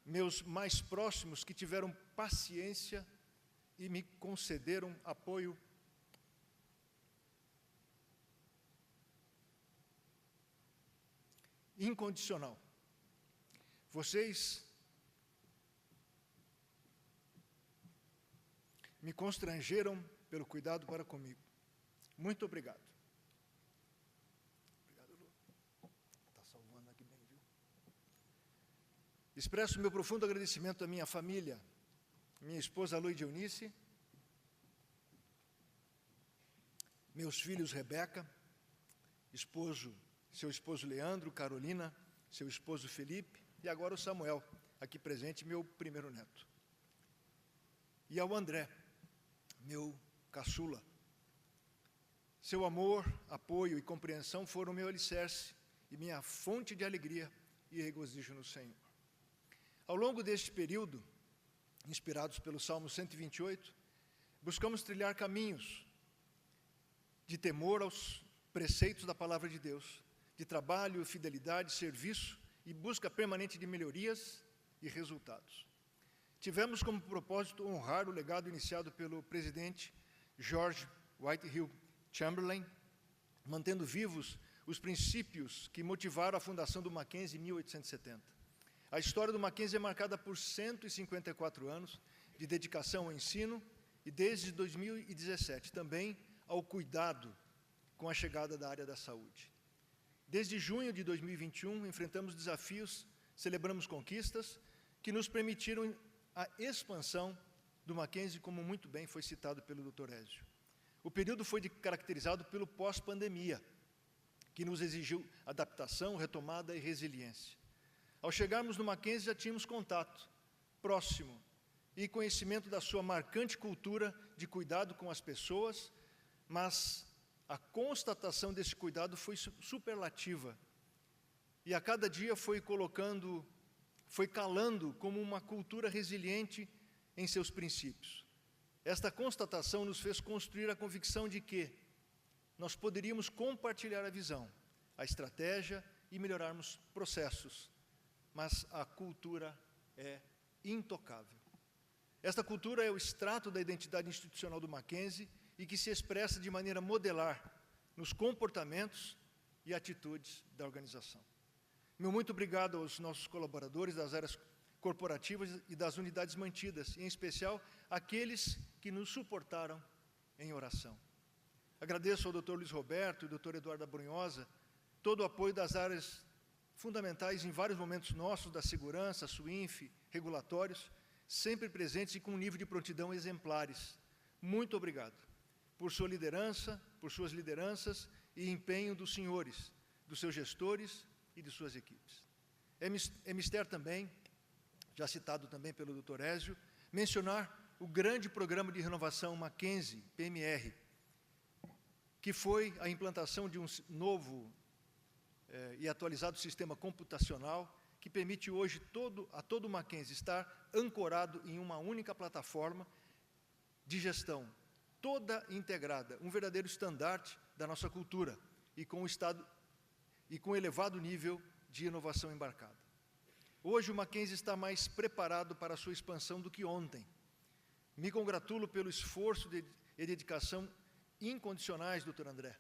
meus mais próximos que tiveram paciência e me concederam apoio incondicional. Vocês me constrangeram pelo cuidado para comigo. Muito obrigado. Obrigado, Lu. Está salvando aqui bem, viu? Expresso meu profundo agradecimento à minha família, minha esposa Lu e Eunice, meus filhos Rebeca, seu esposo Leandro, Carolina, seu esposo Felipe, e agora o Samuel, aqui presente, meu primeiro neto. E ao André, meu caçula. Seu amor, apoio e compreensão foram meu alicerce e minha fonte de alegria e regozijo no Senhor. Ao longo deste período, inspirados pelo Salmo 128, buscamos trilhar caminhos de temor aos preceitos da Palavra de Deus, de trabalho, fidelidade, serviço e busca permanente de melhorias e resultados. Tivemos como propósito honrar o legado iniciado pelo presidente George Whitehill Chamberlain, mantendo vivos os princípios que motivaram a fundação do Mackenzie em 1870. A história do Mackenzie é marcada por 154 anos de dedicação ao ensino e desde 2017 também ao cuidado com a chegada da área da saúde. Desde junho de 2021, enfrentamos desafios, celebramos conquistas que nos permitiram a expansão do Mackenzie, como muito bem foi citado pelo Dr. Ézio. O período foi caracterizado pelo pós-pandemia, que nos exigiu adaptação, retomada e resiliência. Ao chegarmos no Mackenzie, já tínhamos contato próximo e conhecimento da sua marcante cultura de cuidado com as pessoas, mas a constatação desse cuidado foi superlativa e a cada dia foi calando como uma cultura resiliente em seus princípios. Esta constatação nos fez construir a convicção de que nós poderíamos compartilhar a visão, a estratégia e melhorarmos processos, mas a cultura é intocável. Esta cultura é o extrato da identidade institucional do Mackenzie e que se expressa de maneira modelar nos comportamentos e atitudes da organização. Meu muito obrigado aos nossos colaboradores das áreas corporativas e das unidades mantidas, em especial aqueles que nos suportaram em oração. Agradeço ao Dr. Luiz Roberto e ao Dr. Eduardo Brunhosa todo o apoio das áreas fundamentais em vários momentos nossos, da segurança, SUINF, regulatórios, sempre presentes e com um nível de prontidão exemplares. Muito obrigado por sua liderança, por suas lideranças e empenho dos senhores, dos seus gestores e de suas equipes. É mister também, já citado também pelo Dr. Ézio, mencionar o grande programa de renovação Mackenzie, PMR, que foi a implantação de um novo e atualizado sistema computacional que permite hoje a todo o Mackenzie estar ancorado em uma única plataforma de gestão, toda integrada, um verdadeiro estandarte da nossa cultura e com elevado nível de inovação embarcada. Hoje o Mackenzie está mais preparado para a sua expansão do que ontem. Me congratulo pelo esforço e dedicação incondicionais, Dr. André,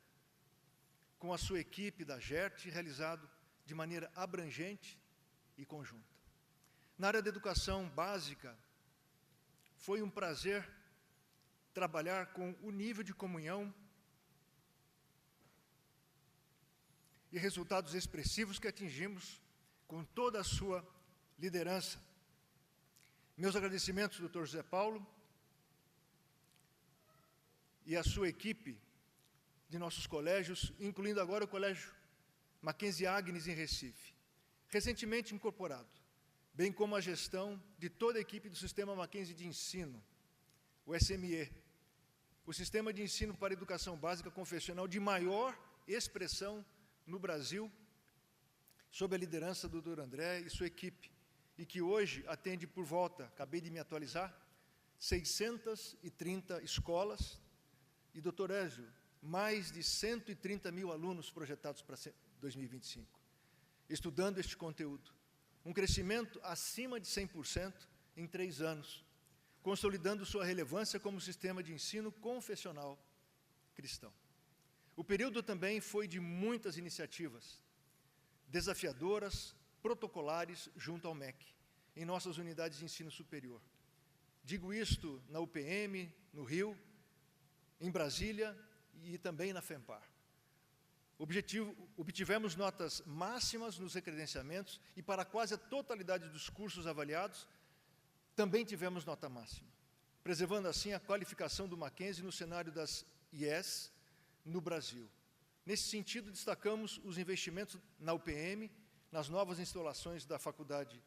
com a sua equipe da GERT, realizado de maneira abrangente e conjunta. Na área da educação básica, foi um prazer trabalhar com o nível de comunhão e resultados expressivos que atingimos com toda a sua liderança. Meus agradecimentos, Dr. José Paulo, e a sua equipe de nossos colégios, incluindo agora o Colégio Mackenzie Agnes em Recife, recentemente incorporado, bem como a gestão de toda a equipe do Sistema Mackenzie de Ensino, o SME, o Sistema de Ensino para Educação Básica Confessional de maior expressão no Brasil, sob a liderança do Dr. André e sua equipe, e que hoje atende por volta, acabei de me atualizar, 630 escolas, e, doutor Ézio, mais de 130 mil alunos projetados para 2025, estudando este conteúdo. Um crescimento acima de 100% em 3 anos, consolidando sua relevância como sistema de ensino confessional cristão. O período também foi de muitas iniciativas desafiadoras, protocolares junto ao MEC, em nossas unidades de ensino superior. Digo isto na UPM, no Rio, em Brasília e também na FEMPAR. Obtivemos notas máximas nos recredenciamentos e para quase a totalidade dos cursos avaliados, também tivemos nota máxima, preservando assim a qualificação do Mackenzie no cenário das IES no Brasil. Nesse sentido, destacamos os investimentos na UPM, nas novas instalações da Faculdade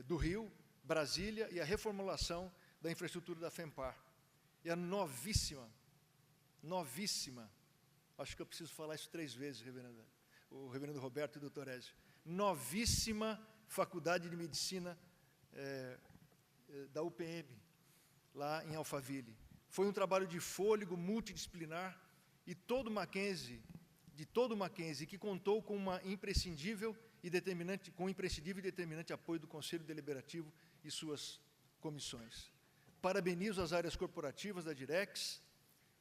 do Rio, Brasília e a reformulação da infraestrutura da FEMPAR. E a novíssima, acho que eu preciso falar isso 3 vezes, o reverendo Roberto e o doutor Ézio, novíssima Faculdade de Medicina da UPM, lá em Alphaville. Foi um trabalho de fôlego multidisciplinar e todo o Mackenzie, que contou com um imprescindível e determinante apoio do Conselho Deliberativo e suas comissões. Parabenizo as áreas corporativas da Direx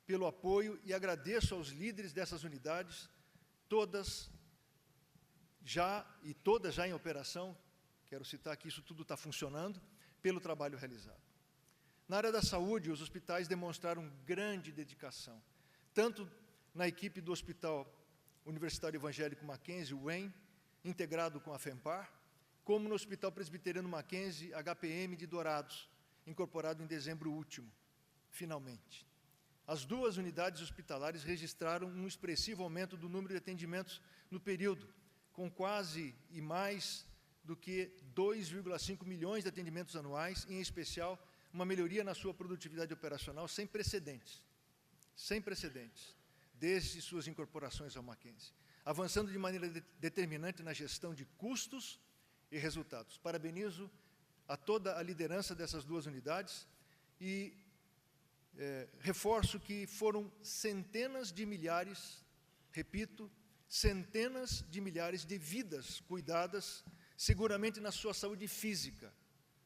pelo apoio e agradeço aos líderes dessas unidades, todas já em operação, quero citar que isso tudo está funcionando, pelo trabalho realizado. Na área da saúde, os hospitais demonstraram grande dedicação, tanto na equipe do Hospital Universitário Evangélico Mackenzie, UEM, integrado com a FEMPAR, como no Hospital Presbiteriano Mackenzie, HPM de Dourados, incorporado em dezembro último, finalmente. As 2 unidades hospitalares registraram um expressivo aumento do número de atendimentos no período, com quase e mais do que 2,5 milhões de atendimentos anuais, e, em especial, uma melhoria na sua produtividade operacional sem precedentes, desde suas incorporações ao Mackenzie, avançando de maneira determinante na gestão de custos e resultados. Parabenizo a toda a liderança dessas 2 unidades e reforço que foram centenas de milhares, repito, centenas de milhares de vidas cuidadas, seguramente na sua saúde física,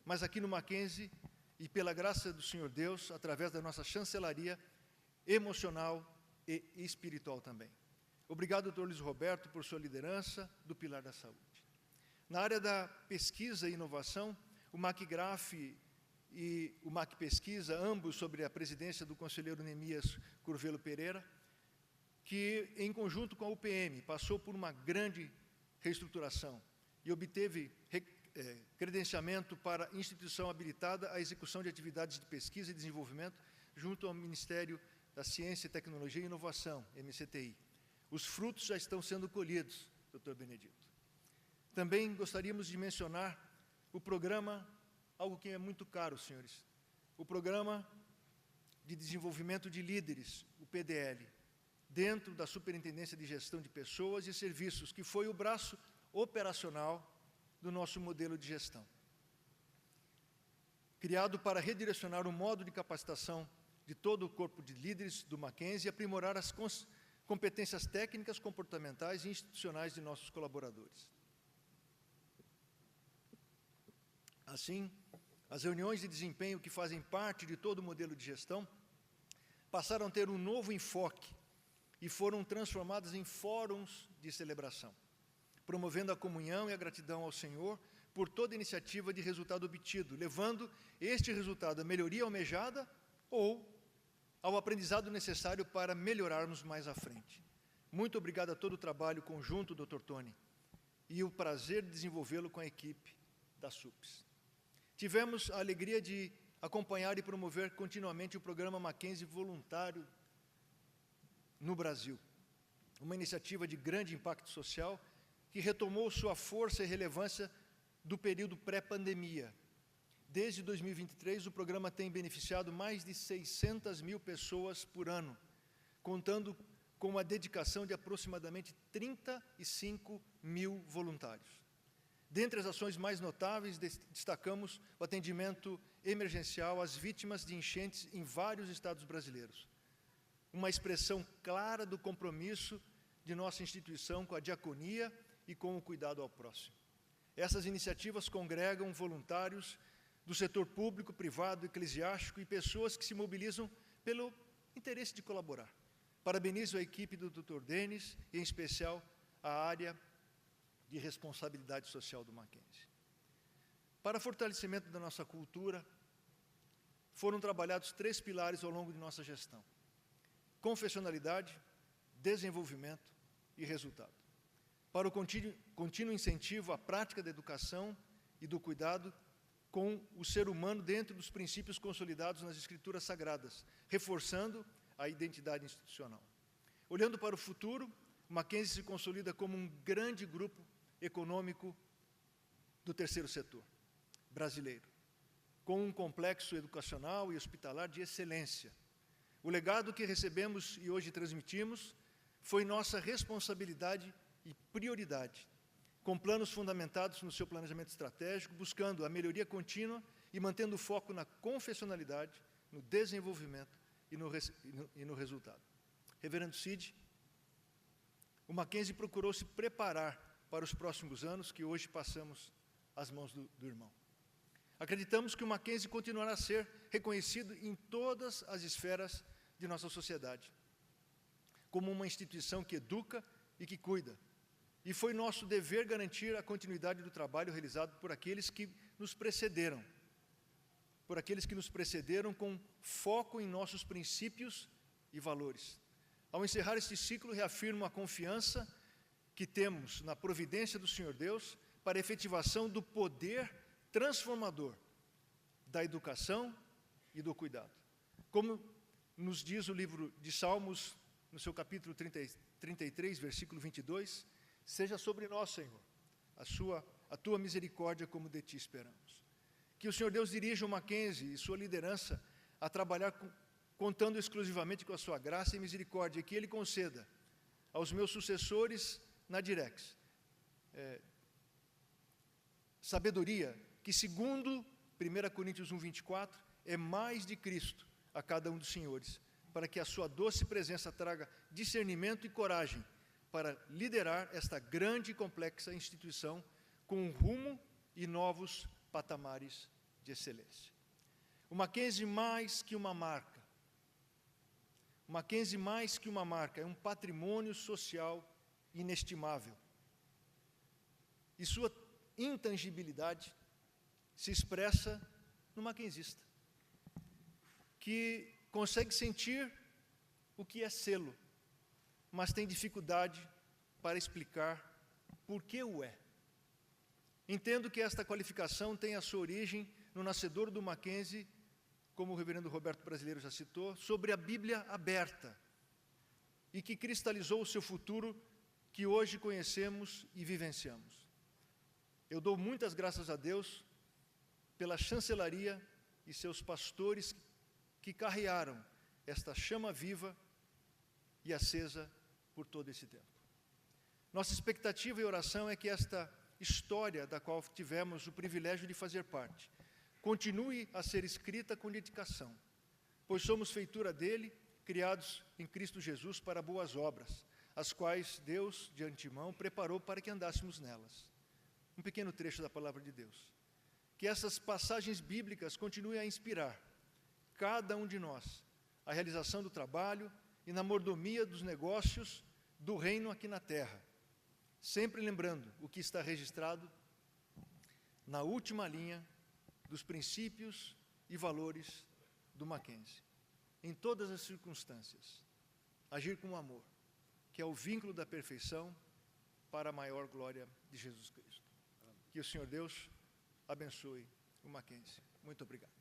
mas aqui no Mackenzie, e pela graça do Senhor Deus, através da nossa chancelaria emocional e espiritual também. Obrigado, doutor Luiz Roberto, por sua liderança do Pilar da Saúde. Na área da pesquisa e inovação, o MacGraph e o MacPesquisa, ambos sobre a presidência do conselheiro Neemias Curvelo Pereira, que, em conjunto com a UPM, passou por uma grande reestruturação e obteve credenciamento para instituição habilitada à execução de atividades de pesquisa e desenvolvimento junto ao Ministério da Ciência, Tecnologia e Inovação, MCTI. Os frutos já estão sendo colhidos, doutor Benedito. Também gostaríamos de mencionar o programa, algo que é muito caro, senhores, o Programa de Desenvolvimento de Líderes, o PDL, dentro da Superintendência de Gestão de Pessoas e Serviços, que foi o braço operacional do nosso modelo de gestão. Criado para redirecionar o modo de capacitação de todo o corpo de líderes do Mackenzie e aprimorar as competências técnicas, comportamentais e institucionais de nossos colaboradores. Assim, as reuniões de desempenho que fazem parte de todo o modelo de gestão passaram a ter um novo enfoque e foram transformadas em fóruns de celebração, promovendo a comunhão e a gratidão ao Senhor por toda iniciativa de resultado obtido, levando este resultado à melhoria almejada ou ao aprendizado necessário para melhorarmos mais à frente. Muito obrigado a todo o trabalho conjunto, Dr. Tony, e o prazer de desenvolvê-lo com a equipe da SUPES. Tivemos a alegria de acompanhar e promover continuamente o programa Mackenzie voluntário no Brasil, uma iniciativa de grande impacto social que retomou sua força e relevância do período pré-pandemia. Desde 2023, o programa tem beneficiado mais de 600 mil pessoas por ano, contando com a dedicação de aproximadamente 35 mil voluntários. Dentre as ações mais notáveis, destacamos o atendimento emergencial às vítimas de enchentes em vários estados brasileiros, uma expressão clara do compromisso de nossa instituição com a diaconia e com o cuidado ao próximo. Essas iniciativas congregam voluntários do setor público, privado, eclesiástico e pessoas que se mobilizam pelo interesse de colaborar. Parabenizo a equipe do Dr. Denis e, em especial, a área de responsabilidade social do Mackenzie. Para fortalecimento da nossa cultura, foram trabalhados 3 pilares ao longo de nossa gestão: confessionalidade, desenvolvimento e resultado. Para o contínuo incentivo à prática da educação e do cuidado com o ser humano dentro dos princípios consolidados nas Escrituras Sagradas, reforçando a identidade institucional. Olhando para o futuro, o Mackenzie se consolida como um grande grupo econômico do terceiro setor brasileiro, com um complexo educacional e hospitalar de excelência. O legado que recebemos e hoje transmitimos foi nossa responsabilidade e prioridade, com planos fundamentados no seu planejamento estratégico, buscando a melhoria contínua e mantendo o foco na confessionalidade, no desenvolvimento e no resultado. Reverendo Cid, o Mackenzie procurou se preparar para os próximos anos que hoje passamos às mãos do irmão. Acreditamos que o Mackenzie continuará a ser reconhecido em todas as esferas de nossa sociedade, como uma instituição que educa e que cuida. E foi nosso dever garantir a continuidade do trabalho realizado por aqueles que nos precederam, com foco em nossos princípios e valores. Ao encerrar este ciclo, reafirmo a confiança que temos na providência do Senhor Deus para a efetivação do poder transformador da educação e do cuidado. Como nos diz o livro de Salmos, no seu capítulo 33, versículo 22, seja sobre nós, Senhor, a tua misericórdia como de ti esperamos. Que o Senhor Deus dirija o Mackenzie e sua liderança a trabalhar contando exclusivamente com a sua graça e misericórdia, e que Ele conceda aos meus sucessores na Direx sabedoria, que segundo 1 Coríntios 1:24, é mais de Cristo a cada um dos senhores, para que a sua doce presença traga discernimento e coragem para liderar esta grande e complexa instituição com um rumo e novos patamares de excelência. O Mackenzie mais que uma marca. O Mackenzie mais que uma marca, é um patrimônio social inestimável. E sua intangibilidade se expressa no mackenzista, que consegue sentir o que é sê-lo, mas tem dificuldade para explicar por que o é. Entendo que esta qualificação tem a sua origem no nascedor do Mackenzie, como o reverendo Roberto Brasileiro já citou, sobre a Bíblia aberta, e que cristalizou o seu futuro que hoje conhecemos e vivenciamos. Eu dou muitas graças a Deus pela chancelaria e seus pastores que carrearam esta chama viva e acesa por todo esse tempo. Nossa expectativa e oração é que esta história da qual tivemos o privilégio de fazer parte continue a ser escrita com dedicação, pois somos feitura dele, criados em Cristo Jesus para boas obras, as quais Deus, de antemão, preparou para que andássemos nelas. Um pequeno trecho da palavra de Deus. Que essas passagens bíblicas continuem a inspirar cada um de nós a realização do trabalho e na mordomia dos negócios do reino aqui na terra, sempre lembrando o que está registrado na última linha dos princípios e valores do Mackenzie. em todas as circunstâncias, agir com amor, que é o vínculo da perfeição para a maior glória de Jesus Cristo. Que o Senhor Deus abençoe o Mackenzie. Muito obrigado.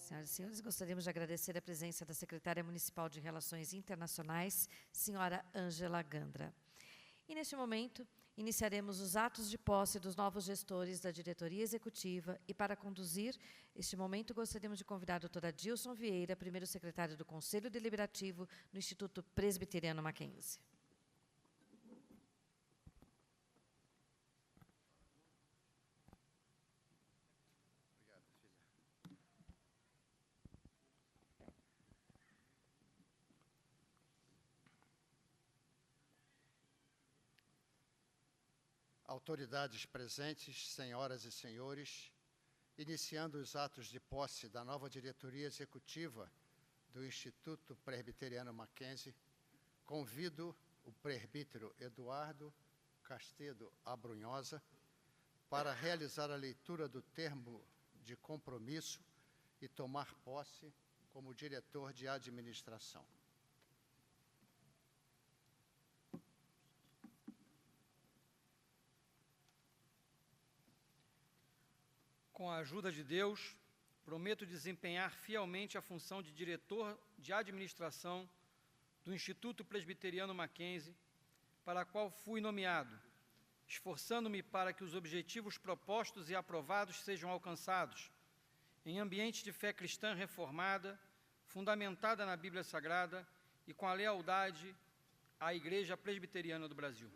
Senhoras e senhores, gostaríamos de agradecer a presença da secretária municipal de Relações Internacionais, senhora Ângela Gandra. E, neste momento, iniciaremos os atos de posse dos novos gestores da diretoria executiva e, para conduzir este momento, gostaríamos de convidar a doutora Dilson Vieira, primeiro secretário do Conselho Deliberativo do Instituto Presbiteriano Mackenzie. Autoridades presentes, senhoras e senhores, iniciando os atos de posse da nova diretoria executiva do Instituto Presbiteriano Mackenzie, convido o presbítero Eduardo Castedo Abrunhosa para realizar a leitura do termo de compromisso e tomar posse como diretor de administração. Com a ajuda de Deus, prometo desempenhar fielmente a função de diretor de administração do Instituto Presbiteriano Mackenzie, para a qual fui nomeado, esforçando-me para que os objetivos propostos e aprovados sejam alcançados, em ambiente de fé cristã reformada, fundamentada na Bíblia Sagrada e com a lealdade à Igreja Presbiteriana do Brasil.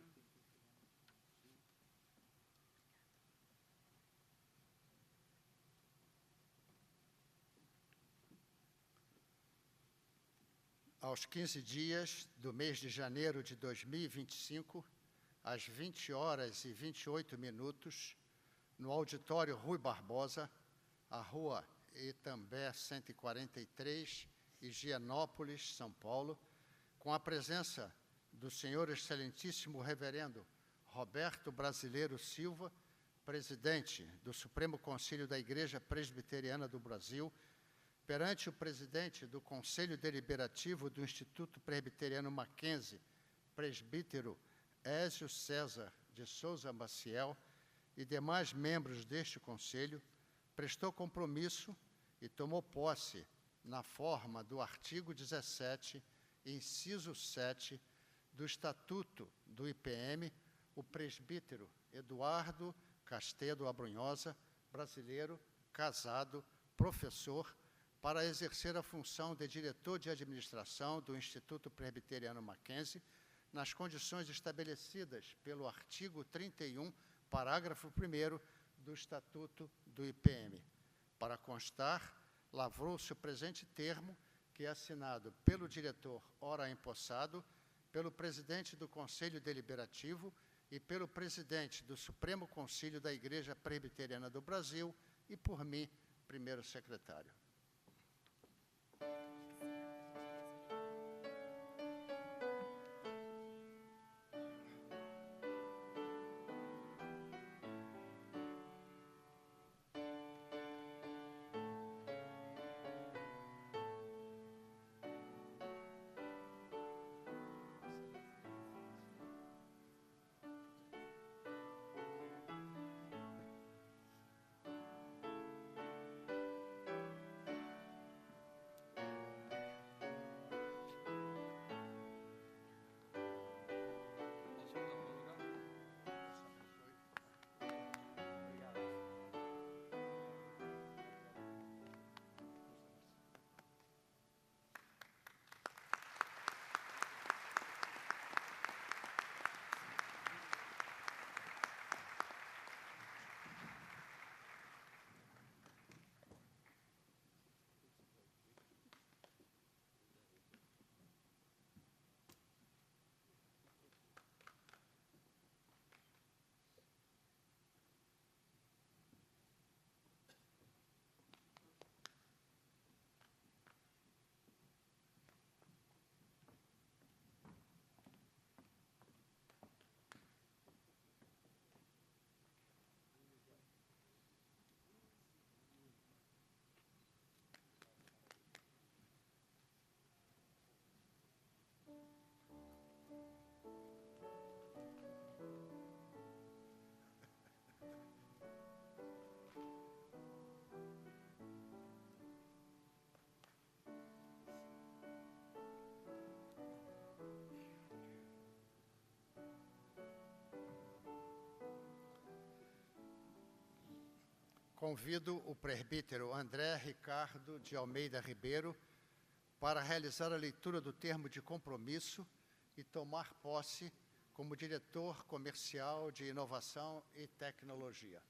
Aos 15 dias do mês de janeiro de 2025, às 20h28, no auditório Rui Barbosa, a Rua Itambé 143, Higienópolis, São Paulo, com a presença do Senhor Excelentíssimo Reverendo Roberto Brasileiro Silva, presidente do Supremo Conselho da Igreja Presbiteriana do Brasil, perante o presidente do Conselho Deliberativo do Instituto Presbiteriano Mackenzie, presbítero Ézio César de Souza Maciel, e demais membros deste Conselho, prestou compromisso e tomou posse, na forma do artigo 17, inciso 7, do Estatuto do IPM, o presbítero Eduardo Castedo Abrunhosa, brasileiro, casado, professor, para exercer a função de diretor de administração do Instituto Presbiteriano Mackenzie, nas condições estabelecidas pelo artigo 31, parágrafo 1º do Estatuto do IPM. Para constar, lavrou-se o presente termo, que é assinado pelo diretor ora empossado, pelo presidente do Conselho Deliberativo e pelo presidente do Supremo Conselho da Igreja Presbiteriana do Brasil e por mim, primeiro secretário. Convido o presbítero André Ricardo de Almeida Ribeiro para realizar a leitura do termo de compromisso e tomar posse como diretor comercial de inovação e tecnologia.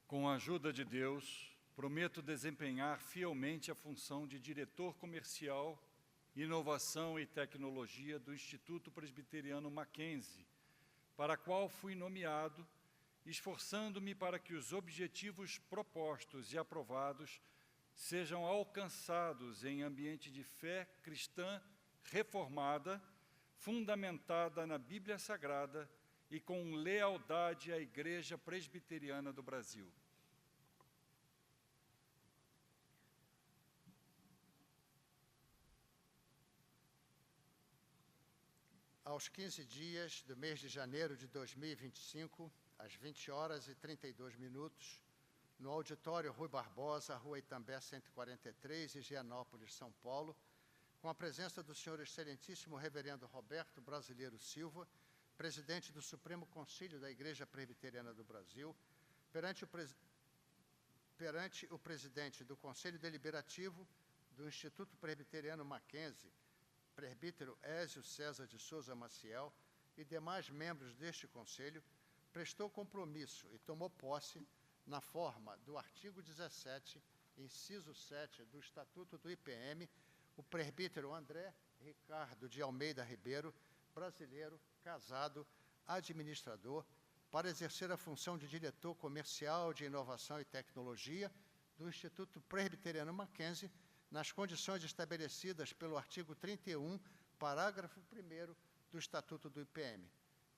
Com a ajuda de Deus, prometo desempenhar fielmente a função de diretor comercial, inovação e tecnologia do Instituto Presbiteriano Mackenzie, para a qual fui nomeado, esforçando-me para que os objetivos propostos e aprovados sejam alcançados em ambiente de fé cristã reformada, fundamentada na Bíblia Sagrada e com lealdade à Igreja Presbiteriana do Brasil. Aos 15 dias do mês de janeiro de 2025, às 20 horas e 32 minutos, no auditório Rui Barbosa, Rua Itambé 143, Higienópolis, São Paulo, com a presença do senhor excelentíssimo reverendo Roberto Brasileiro Silva, presidente do Supremo Concílio da Igreja Presbiteriana do Brasil, perante o presidente do Conselho Deliberativo do Instituto Presbiteriano Mackenzie, presbítero Ézio César de Souza Maciel, e demais membros deste Conselho, prestou compromisso e tomou posse, na forma do artigo 17, inciso 7 do Estatuto do IPM, o presbítero André Ricardo de Almeida Ribeiro, brasileiro, casado, administrador, para exercer a função de diretor comercial de inovação e tecnologia do Instituto Presbiteriano Mackenzie, nas condições estabelecidas pelo artigo 31, parágrafo 1º do Estatuto do IPM.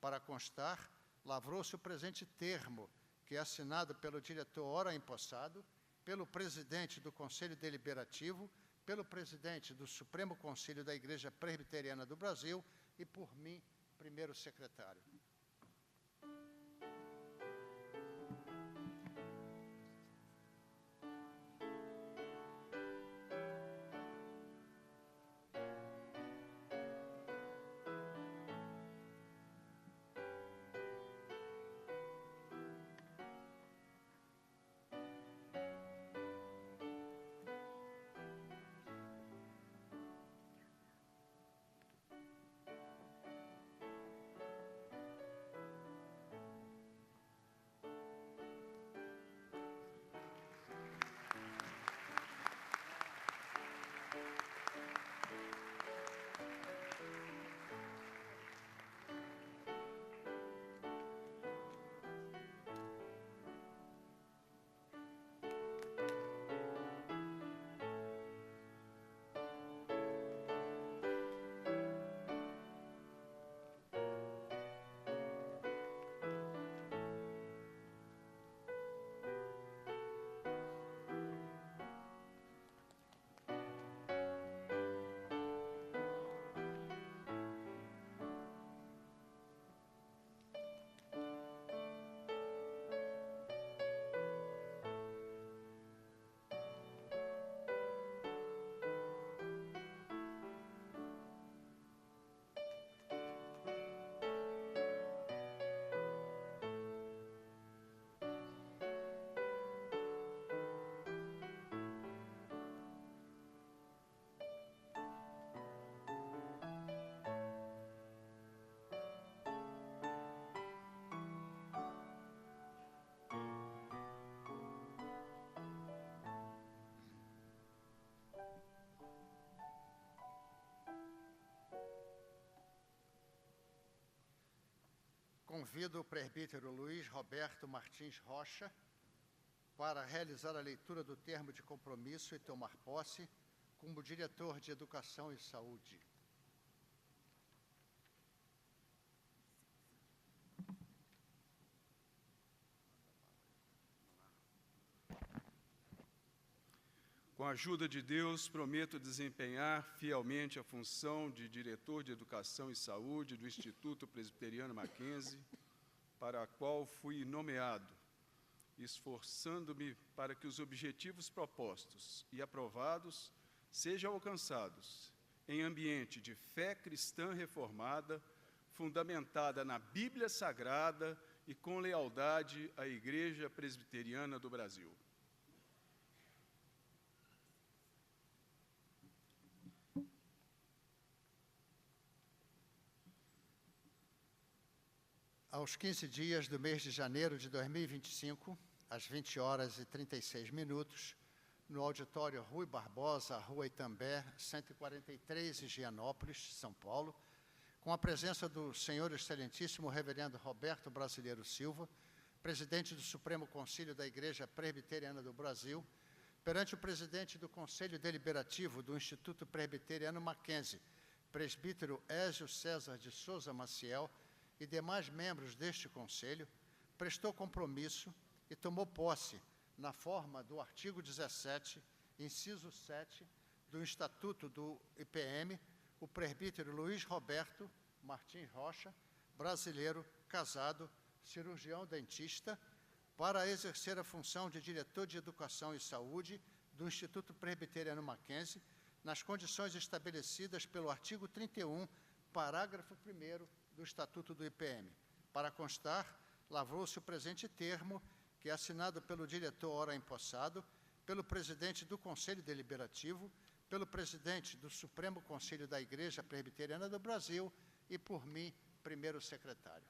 Para constar, lavrou-se o presente termo, que é assinado pelo diretor ora empossado, pelo presidente do Conselho Deliberativo, pelo presidente do Supremo Concílio da Igreja Presbiteriana do Brasil e por mim, primeiro secretário. Convido o presbítero Luiz Roberto Martins Rocha para realizar a leitura do termo de compromisso e tomar posse como diretor de Educação e Saúde. Com a ajuda de Deus, prometo desempenhar fielmente a função de diretor de Educação e Saúde do Instituto Presbiteriano Mackenzie, para a qual fui nomeado, esforçando-me para que os objetivos propostos e aprovados sejam alcançados em ambiente de fé cristã reformada, fundamentada na Bíblia Sagrada e com lealdade à Igreja Presbiteriana do Brasil. Aos 15 dias do mês de janeiro de 2025, às 20 horas e 36 minutos, no auditório Rui Barbosa, Rua Itambé, 143, Higienópolis, São Paulo, com a presença do Senhor Excelentíssimo Reverendo Roberto Brasileiro Silva, presidente do Supremo Conselho da Igreja Presbiteriana do Brasil, perante o presidente do Conselho Deliberativo do Instituto Presbiteriano Mackenzie, presbítero Ézio César de Souza Maciel, e demais membros deste Conselho, prestou compromisso e tomou posse, na forma do artigo 17, inciso 7, do Estatuto do IPM, o presbítero Luiz Roberto Martins Rocha, brasileiro, casado, cirurgião dentista, para exercer a função de diretor de Educação e Saúde do Instituto Presbiteriano Mackenzie, nas condições estabelecidas pelo artigo 31, parágrafo 1º do Estatuto do IPM. Para constar, lavrou-se o presente termo, que é assinado pelo diretor ora empossado, pelo presidente do Conselho Deliberativo, pelo presidente do Supremo Conselho da Igreja Presbiteriana do Brasil e por mim, primeiro secretário.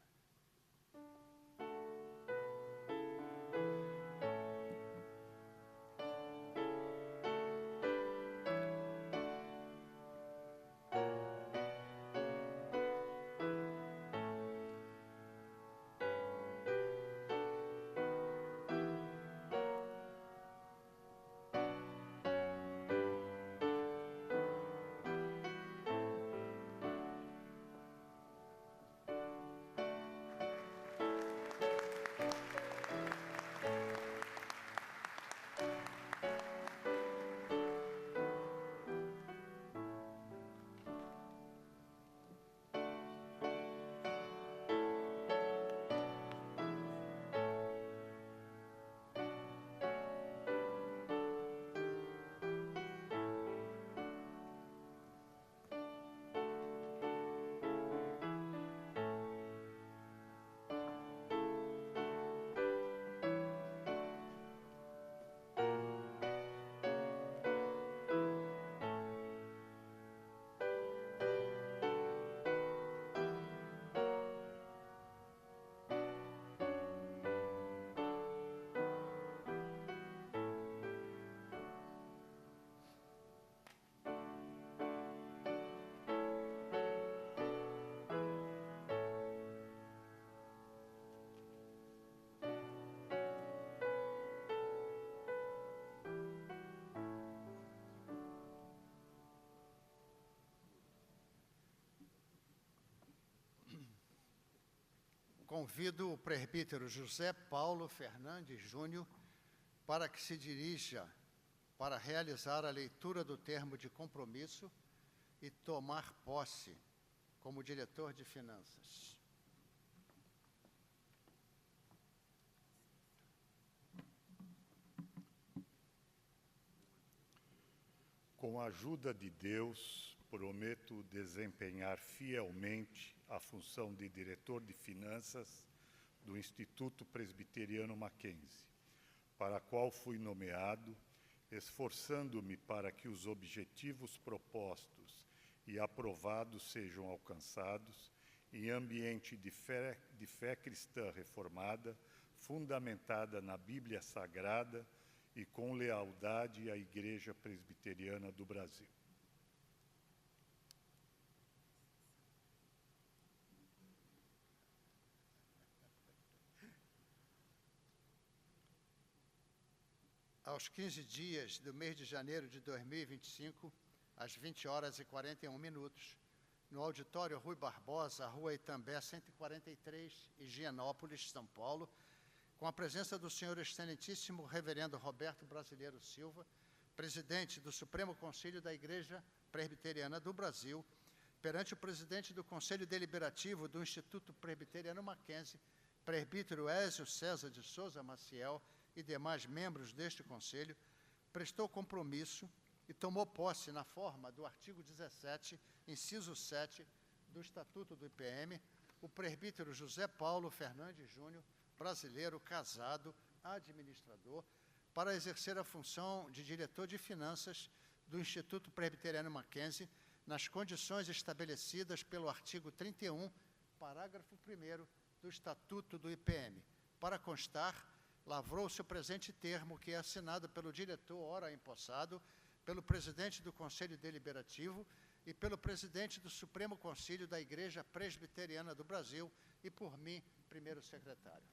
Convido o presbítero José Paulo Fernandes Júnior para que se dirija para realizar a leitura do termo de compromisso e tomar posse como diretor de finanças. Com a ajuda de Deus, prometo desempenhar fielmente a função de diretor de finanças do Instituto Presbiteriano Mackenzie, para a qual fui nomeado, esforçando-me para que os objetivos propostos e aprovados sejam alcançados em ambiente de fé cristã reformada, fundamentada na Bíblia Sagrada e com lealdade à Igreja Presbiteriana do Brasil. Aos 15 dias do mês de janeiro de 2025, às 20 horas e 41 minutos, no auditório Rui Barbosa, Rua Itambé, 143, Higienópolis, São Paulo, com a presença do Senhor Excelentíssimo Reverendo Roberto Brasileiro Silva, presidente do Supremo Conselho da Igreja Presbiteriana do Brasil, perante o presidente do Conselho Deliberativo do Instituto Presbiteriano Mackenzie, presbítero Ézio César de Souza Maciel, e demais membros deste Conselho, prestou compromisso e tomou posse na forma do artigo 17, inciso 7 do Estatuto do IPM, o presbítero José Paulo Fernandes Júnior, brasileiro, casado, administrador, para exercer a função de diretor de finanças do Instituto Presbiteriano Mackenzie, nas condições estabelecidas pelo artigo 31, parágrafo 1º do Estatuto do IPM. Para constar, lavrou-se o presente termo, que é assinado pelo diretor ora empossado, pelo presidente do Conselho Deliberativo e pelo presidente do Supremo Concílio da Igreja Presbiteriana do Brasil e por mim, primeiro secretário.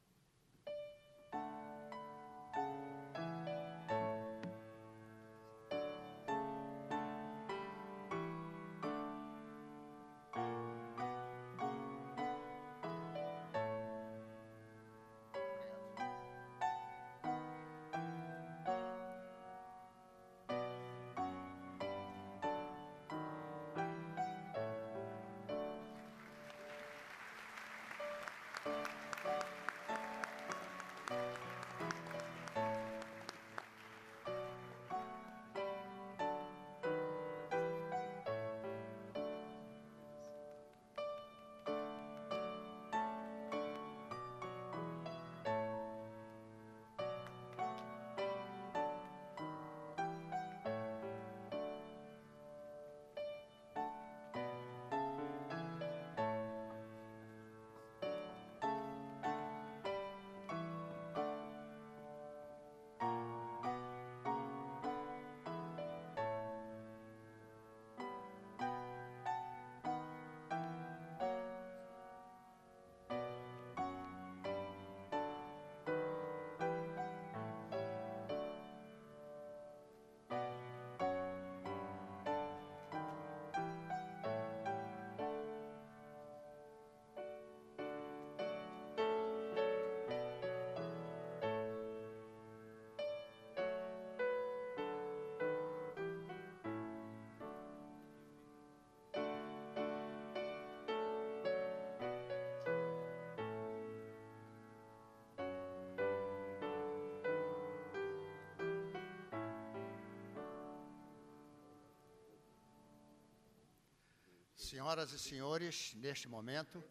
Senhoras e senhores, neste momento,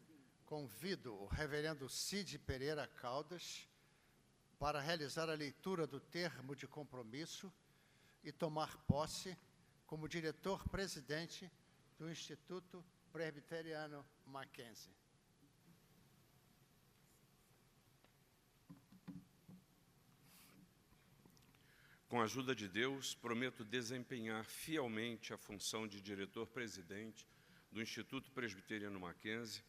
convido o reverendo Cid Pereira Caldas para realizar a leitura do termo de compromisso e tomar posse como diretor-presidente do Instituto Presbiteriano Mackenzie. Com a ajuda de Deus, prometo desempenhar fielmente a função de diretor-presidente do Instituto Presbiteriano Mackenzie,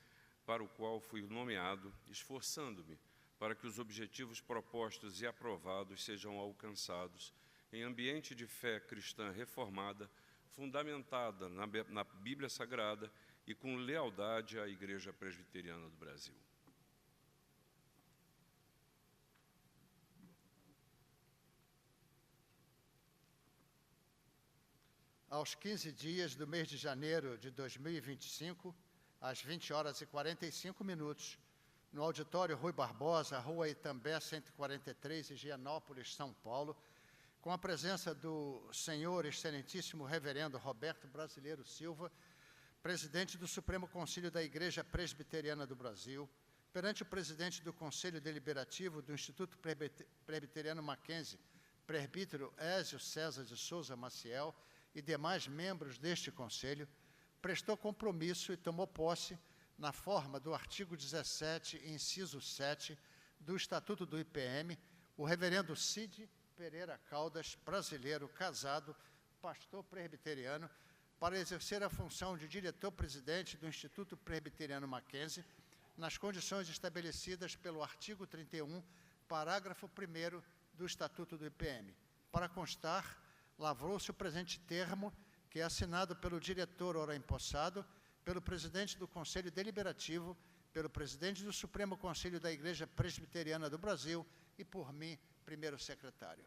para o qual fui nomeado, esforçando-me para que os objetivos propostos e aprovados sejam alcançados em ambiente de fé cristã reformada, fundamentada na Bíblia Sagrada e com lealdade à Igreja Presbiteriana do Brasil. Aos 15 dias do mês de janeiro de 2025, às 20 horas e 45 minutos, no auditório Rui Barbosa, Rua Itambé 143, Higienópolis, São Paulo, com a presença do senhor excelentíssimo reverendo Roberto Brasileiro Silva, presidente do Supremo Concílio da Igreja Presbiteriana do Brasil, perante o presidente do Conselho Deliberativo do Instituto Presbiteriano Mackenzie, presbítero Ézio César de Souza Maciel, e demais membros deste Conselho, prestou compromisso e tomou posse, na forma do artigo 17, inciso 7, do Estatuto do IPM, o reverendo Cid Pereira Caldas, brasileiro, casado, pastor presbiteriano, para exercer a função de diretor-presidente do Instituto Presbiteriano Mackenzie, nas condições estabelecidas pelo artigo 31, parágrafo 1º do Estatuto do IPM. Para constar, lavrou-se o presente termo, que é assinado pelo diretor ora empossado, pelo presidente do Conselho Deliberativo, pelo presidente do Supremo Concílio da Igreja Presbiteriana do Brasil e por mim, primeiro secretário.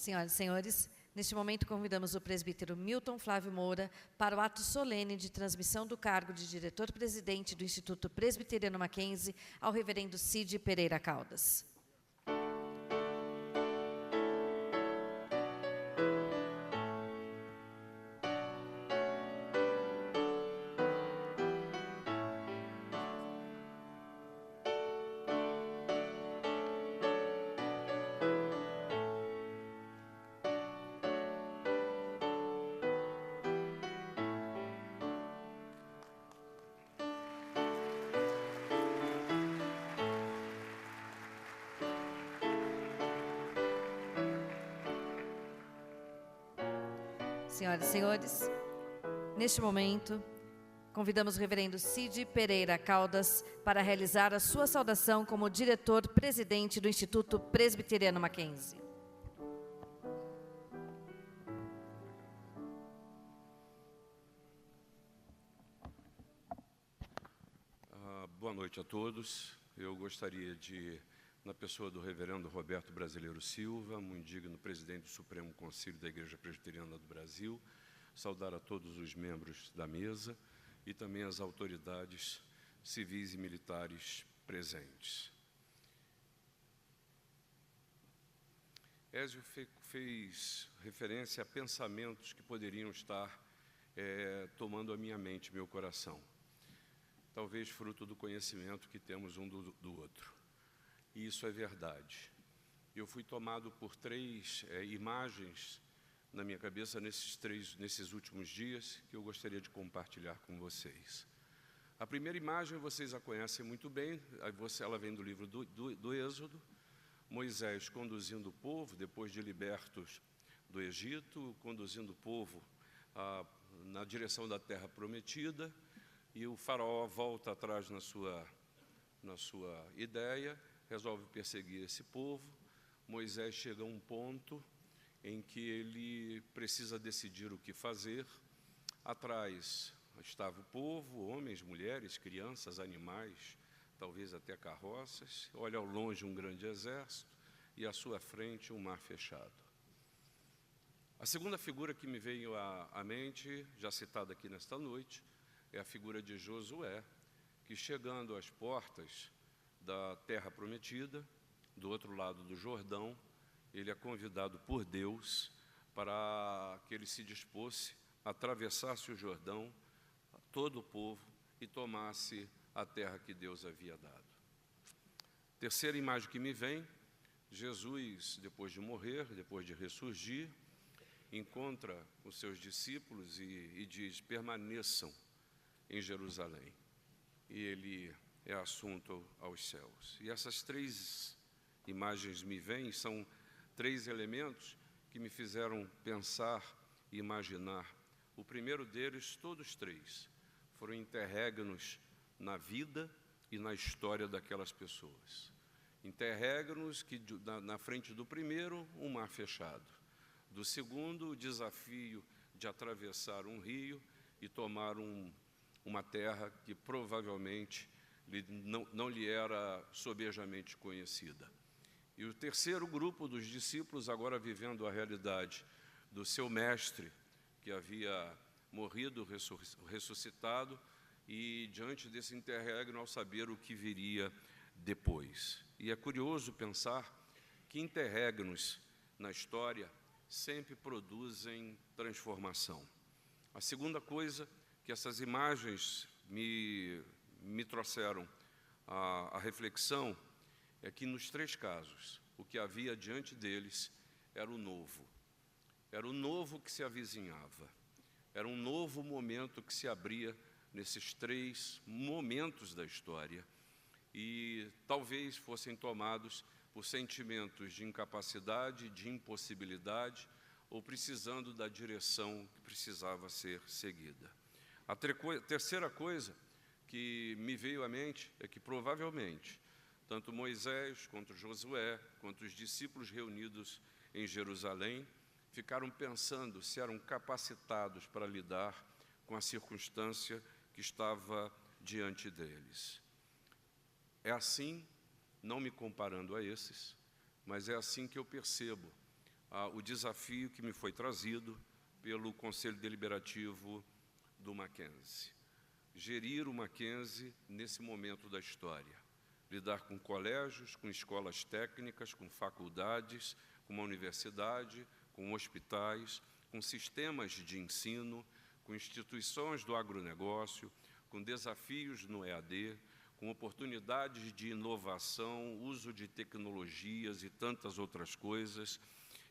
Senhoras e senhores, neste momento convidamos o presbítero Milton Flávio Moura para o ato solene de transmissão do cargo de diretor-presidente do Instituto Presbiteriano Mackenzie ao reverendo Cid Pereira Caldas. Senhoras e senhores, neste momento, convidamos o reverendo Cid Pereira Caldas para realizar a sua saudação como diretor-presidente do Instituto Presbiteriano Mackenzie. Boa noite a todos. Eu gostaria de, na pessoa do reverendo Roberto Brasileiro Silva, muito digno presidente do Supremo Conselho da Igreja Presbiteriana do Brasil, saudar a todos os membros da mesa e também as autoridades civis e militares presentes. Ézio fez referência a pensamentos que poderiam estar tomando a minha mente, meu coração, talvez fruto do conhecimento que temos um do outro. E isso é verdade. Eu fui tomado por três imagens na minha cabeça nesses últimos dias que eu gostaria de compartilhar com vocês. A primeira imagem vocês a conhecem muito bem, ela vem do livro do Êxodo, Moisés conduzindo o povo, depois de libertos do Egito, conduzindo o povo na direção da terra prometida, e o faraó volta atrás na sua ideia, resolve perseguir esse povo. Moisés chega a um ponto em que ele precisa decidir o que fazer. Atrás estava o povo, homens, mulheres, crianças, animais, talvez até carroças. Olha ao longe um grande exército e à sua frente um mar fechado. A segunda figura que me veio à mente, já citada aqui nesta noite, é a figura de Josué, que chegando às portas da terra prometida, do outro lado do Jordão, ele é convidado por Deus para que ele se dispôsse a atravessasse o Jordão, todo o povo, e tomasse a terra que Deus havia dado. Terceira imagem que me vem, Jesus, depois de morrer, depois de ressurgir, encontra os seus discípulos e diz: permaneçam em Jerusalém. E ele é assunto aos céus. E essas três imagens me vêm, são três elementos que me fizeram pensar e imaginar. O primeiro deles, todos três, foram interregnos na vida e na história daquelas pessoas. Interregnos que, na frente do primeiro, um mar fechado. Do segundo, o desafio de atravessar um rio e tomar uma terra que provavelmente não lhe era sobejamente conhecida. E o terceiro grupo dos discípulos, agora vivendo a realidade do seu mestre, que havia morrido, ressuscitado, e diante desse interregno, ao saber o que viria depois. E é curioso pensar que interregnos na história sempre produzem transformação. A segunda coisa que essas imagens me trouxeram à reflexão é que, nos três casos, o que havia diante deles era o novo. Era o novo que se avizinhava. Era um novo momento que se abria nesses três momentos da história e talvez fossem tomados por sentimentos de incapacidade, de impossibilidade ou precisando da direção que precisava ser seguida. A terceira coisa que me veio à mente é que provavelmente tanto Moisés, quanto Josué, quanto os discípulos reunidos em Jerusalém ficaram pensando se eram capacitados para lidar com a circunstância que estava diante deles. É assim, não me comparando a esses, mas é assim que eu percebo o desafio que me foi trazido pelo Conselho Deliberativo do Mackenzie. Gerir o Mackenzie nesse momento da história. Lidar com colégios, com escolas técnicas, com faculdades, com uma universidade, com hospitais, com sistemas de ensino, com instituições do agronegócio, com desafios no EAD, com oportunidades de inovação, uso de tecnologias e tantas outras coisas.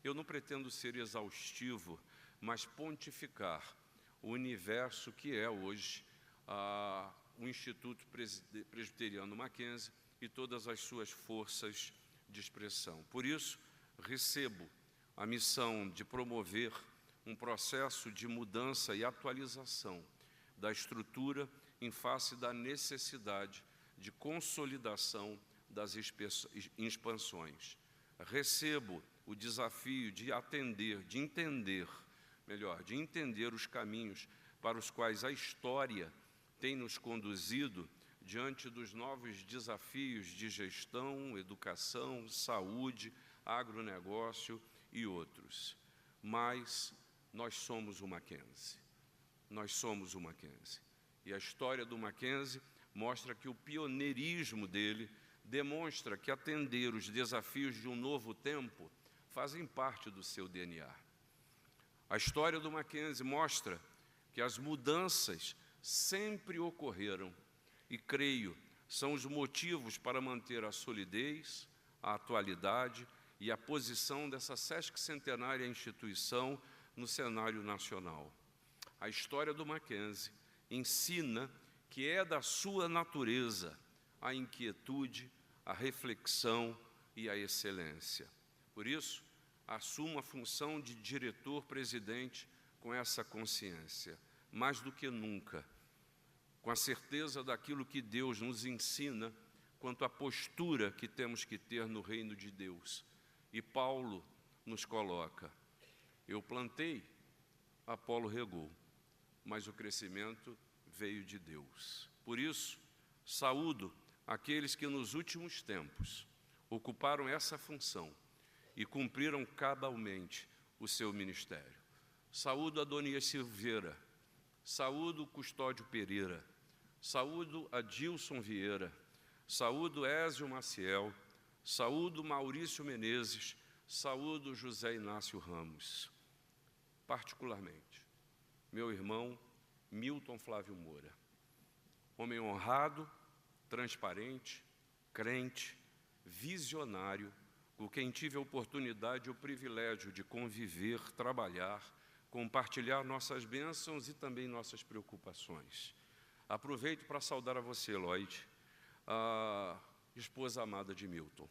Eu não pretendo ser exaustivo, mas pontificar o universo que é hoje o Instituto Presbiteriano Mackenzie e todas as suas forças de expressão. Por isso, recebo a missão de promover um processo de mudança e atualização da estrutura em face da necessidade de consolidação das expansões. Recebo o desafio de entender os caminhos para os quais a história tem nos conduzido diante dos novos desafios de gestão, educação, saúde, agronegócio e outros. Mas nós somos o Mackenzie. Nós somos o Mackenzie. E a história do Mackenzie mostra que o pioneirismo dele demonstra que atender os desafios de um novo tempo fazem parte do seu DNA. A história do Mackenzie mostra que as mudanças sempre ocorreram e, creio, são os motivos para manter a solidez, a atualidade e a posição dessa sesquicentenária instituição no cenário nacional. A história do Mackenzie ensina que é da sua natureza a inquietude, a reflexão e a excelência. Por isso, assumo a função de diretor-presidente com essa consciência, mais do que nunca, com a certeza daquilo que Deus nos ensina quanto à postura que temos que ter no reino de Deus. E Paulo nos coloca: eu plantei, Apolo regou, mas o crescimento veio de Deus. Por isso, saúdo aqueles que nos últimos tempos ocuparam essa função e cumpriram cabalmente o seu ministério. Saúdo Adonias Silveira, saúdo Custódio Pereira, saúdo Adilson Vieira, saúdo Ézio Maciel, saúdo Maurício Menezes, saúdo José Inácio Ramos. Particularmente, meu irmão Milton Flávio Moura, homem honrado, transparente, crente, visionário, com quem tive a oportunidade e o privilégio de conviver, trabalhar, compartilhar nossas bênçãos e também nossas preocupações. Aproveito para saudar a você, Lloyd, a esposa amada de Milton,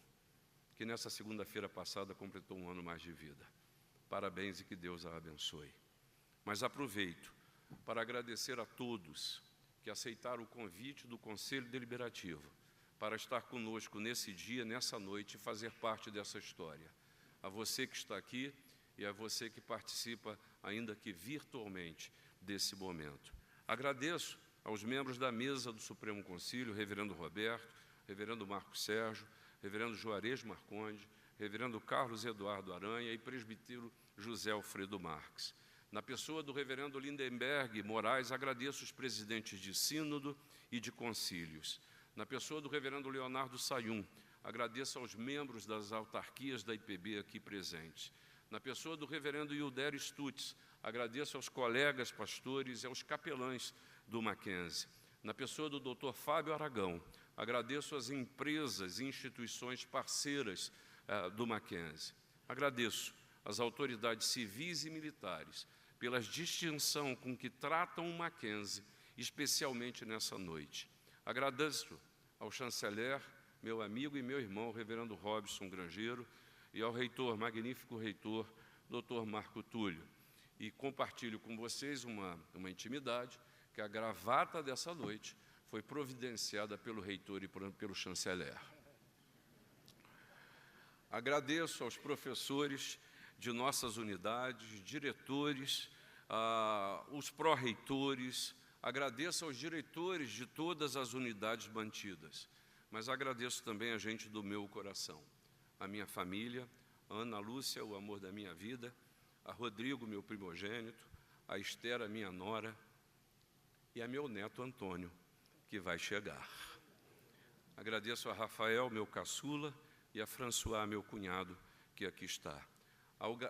que nessa segunda-feira passada completou um ano mais de vida. Parabéns e que Deus a abençoe. Mas aproveito para agradecer a todos que aceitaram o convite do Conselho Deliberativo para estar conosco nesse dia, nessa noite, e fazer parte dessa história. A você que está aqui e a você que participa, ainda que virtualmente, desse momento. Agradeço aos membros da mesa do Supremo Concílio, Reverendo Roberto, Reverendo Marco Sérgio, Reverendo Juarez Marconde, Reverendo Carlos Eduardo Aranha e Presbítero José Alfredo Marques. Na pessoa do Reverendo Lindenberg Moraes, agradeço os presidentes de sínodo e de concílios. Na pessoa do Reverendo Leonardo Sayum, agradeço aos membros das autarquias da IPB aqui presentes. Na pessoa do Reverendo Hildério Stutz, agradeço aos colegas pastores e aos capelães do Mackenzie. Na pessoa do Dr. Fábio Aragão, agradeço às empresas e instituições parceiras do Mackenzie. Agradeço às autoridades civis e militares pela distinção com que tratam o Mackenzie, especialmente nessa noite. Agradeço ao chanceler, meu amigo e meu irmão, Reverendo Robson Grangeiro, e ao reitor, magnífico reitor, Dr. Marco Túlio. E compartilho com vocês uma intimidade, que a gravata dessa noite foi providenciada pelo reitor e pelo chanceler. Agradeço aos professores de nossas unidades, diretores, os pró-reitores, agradeço aos diretores de todas as unidades mantidas, mas agradeço também a gente do meu coração, a minha família, a Ana Lúcia, o amor da minha vida, a Rodrigo, meu primogênito, a Esther, a minha nora, e a meu neto Antônio, que vai chegar. Agradeço a Rafael, meu caçula, e a François, meu cunhado, que aqui está.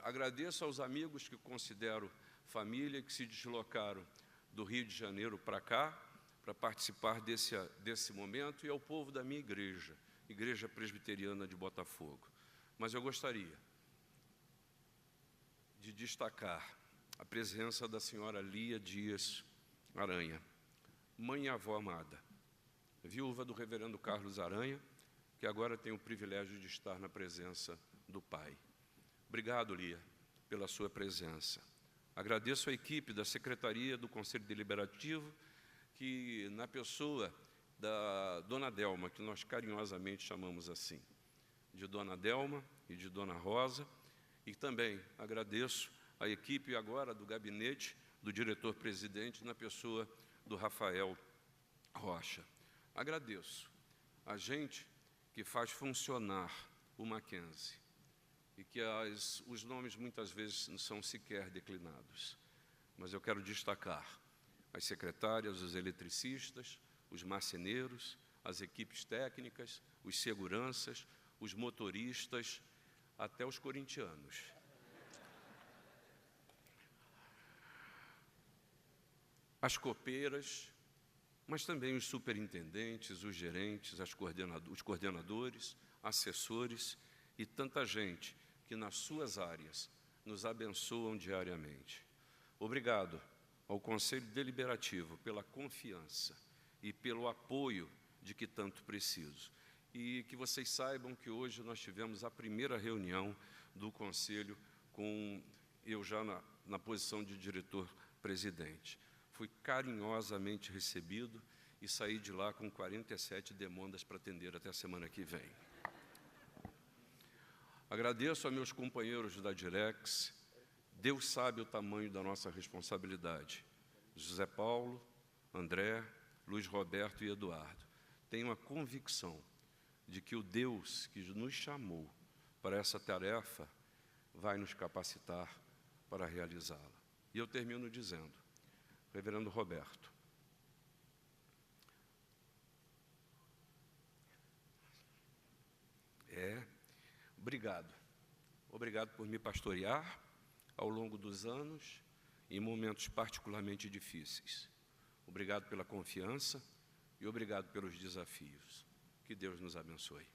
Agradeço aos amigos que considero família, que se deslocaram do Rio de Janeiro para cá, para participar desse momento, e ao povo da minha igreja, Igreja Presbiteriana de Botafogo. Mas eu gostaria de destacar a presença da senhora Lia Dias Aranha, mãe e avó amada, viúva do reverendo Carlos Aranha, que agora tem o privilégio de estar na presença do pai. Obrigado, Lia, pela sua presença. Agradeço a equipe da Secretaria do Conselho Deliberativo, que, na pessoa da Dona Delma, que nós carinhosamente chamamos assim, de Dona Delma e de Dona Rosa, e também agradeço a equipe agora do gabinete do diretor-presidente, na pessoa do Rafael Rocha. Agradeço a gente que faz funcionar o Mackenzie e que os nomes muitas vezes não são sequer declinados. Mas eu quero destacar as secretárias, os eletricistas, os marceneiros, as equipes técnicas, os seguranças, os motoristas, até os corintianos. As copeiras, mas também os superintendentes, os gerentes, os coordenadores, assessores e tanta gente que nas suas áreas nos abençoam diariamente. Obrigado ao Conselho Deliberativo pela confiança e pelo apoio de que tanto preciso. E que vocês saibam que hoje nós tivemos a primeira reunião do Conselho com eu já na posição de diretor-presidente. Fui carinhosamente recebido e saí de lá com 47 demandas para atender até a semana que vem. Agradeço a meus companheiros da Direx. Deus sabe o tamanho da nossa responsabilidade. José Paulo, André, Luiz Roberto e Eduardo. Tenho a convicção de que o Deus que nos chamou para essa tarefa vai nos capacitar para realizá-la. E eu termino dizendo, Reverendo Roberto, obrigado. Obrigado por me pastorear ao longo dos anos, em momentos particularmente difíceis. Obrigado pela confiança e obrigado pelos desafios. Que Deus nos abençoe.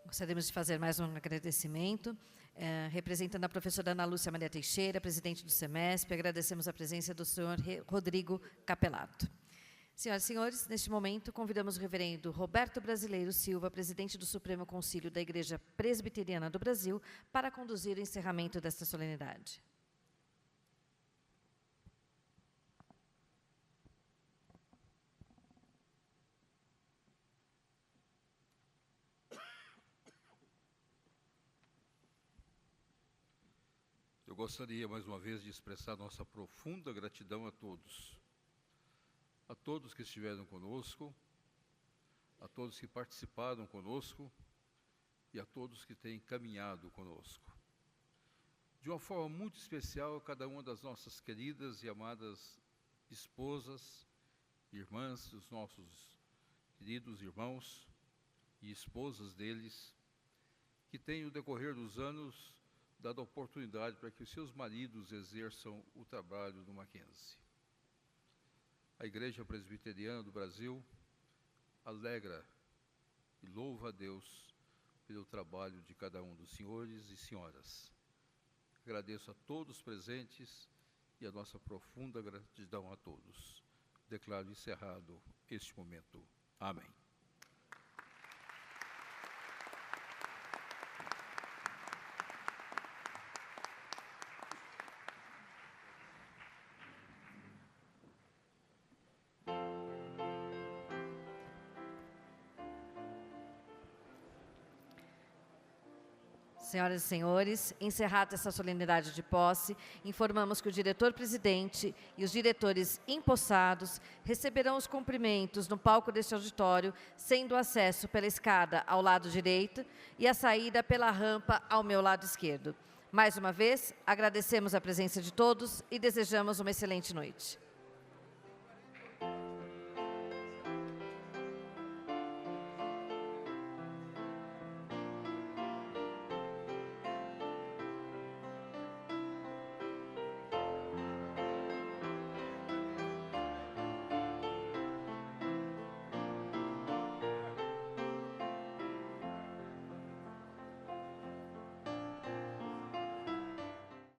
Gostaríamos de fazer mais um agradecimento, representando a professora Ana Lúcia Maria Teixeira, presidente do SEMESP, agradecemos a presença do senhor Rodrigo Capelato. Senhoras e senhores, neste momento, convidamos o reverendo Roberto Brasileiro Silva, presidente do Supremo Concílio da Igreja Presbiteriana do Brasil, para conduzir o encerramento desta solenidade. Eu gostaria, mais uma vez, de expressar nossa profunda gratidão a todos que estiveram conosco, a todos que participaram conosco e a todos que têm caminhado conosco. De uma forma muito especial, cada uma das nossas queridas e amadas esposas, irmãs, os nossos queridos irmãos e esposas deles, que têm, no decorrer dos anos, dado a oportunidade para que os seus maridos exerçam o trabalho do Mackenzie. A Igreja Presbiteriana do Brasil alegra e louva a Deus pelo trabalho de cada um dos senhores e senhoras. Agradeço a todos os presentes e a nossa profunda gratidão a todos. Declaro encerrado este momento. Amém. Senhoras e senhores, encerrada essa solenidade de posse, informamos que o diretor-presidente e os diretores empossados receberão os cumprimentos no palco deste auditório, sendo o acesso pela escada ao lado direito e a saída pela rampa ao meu lado esquerdo. Mais uma vez, agradecemos a presença de todos e desejamos uma excelente noite.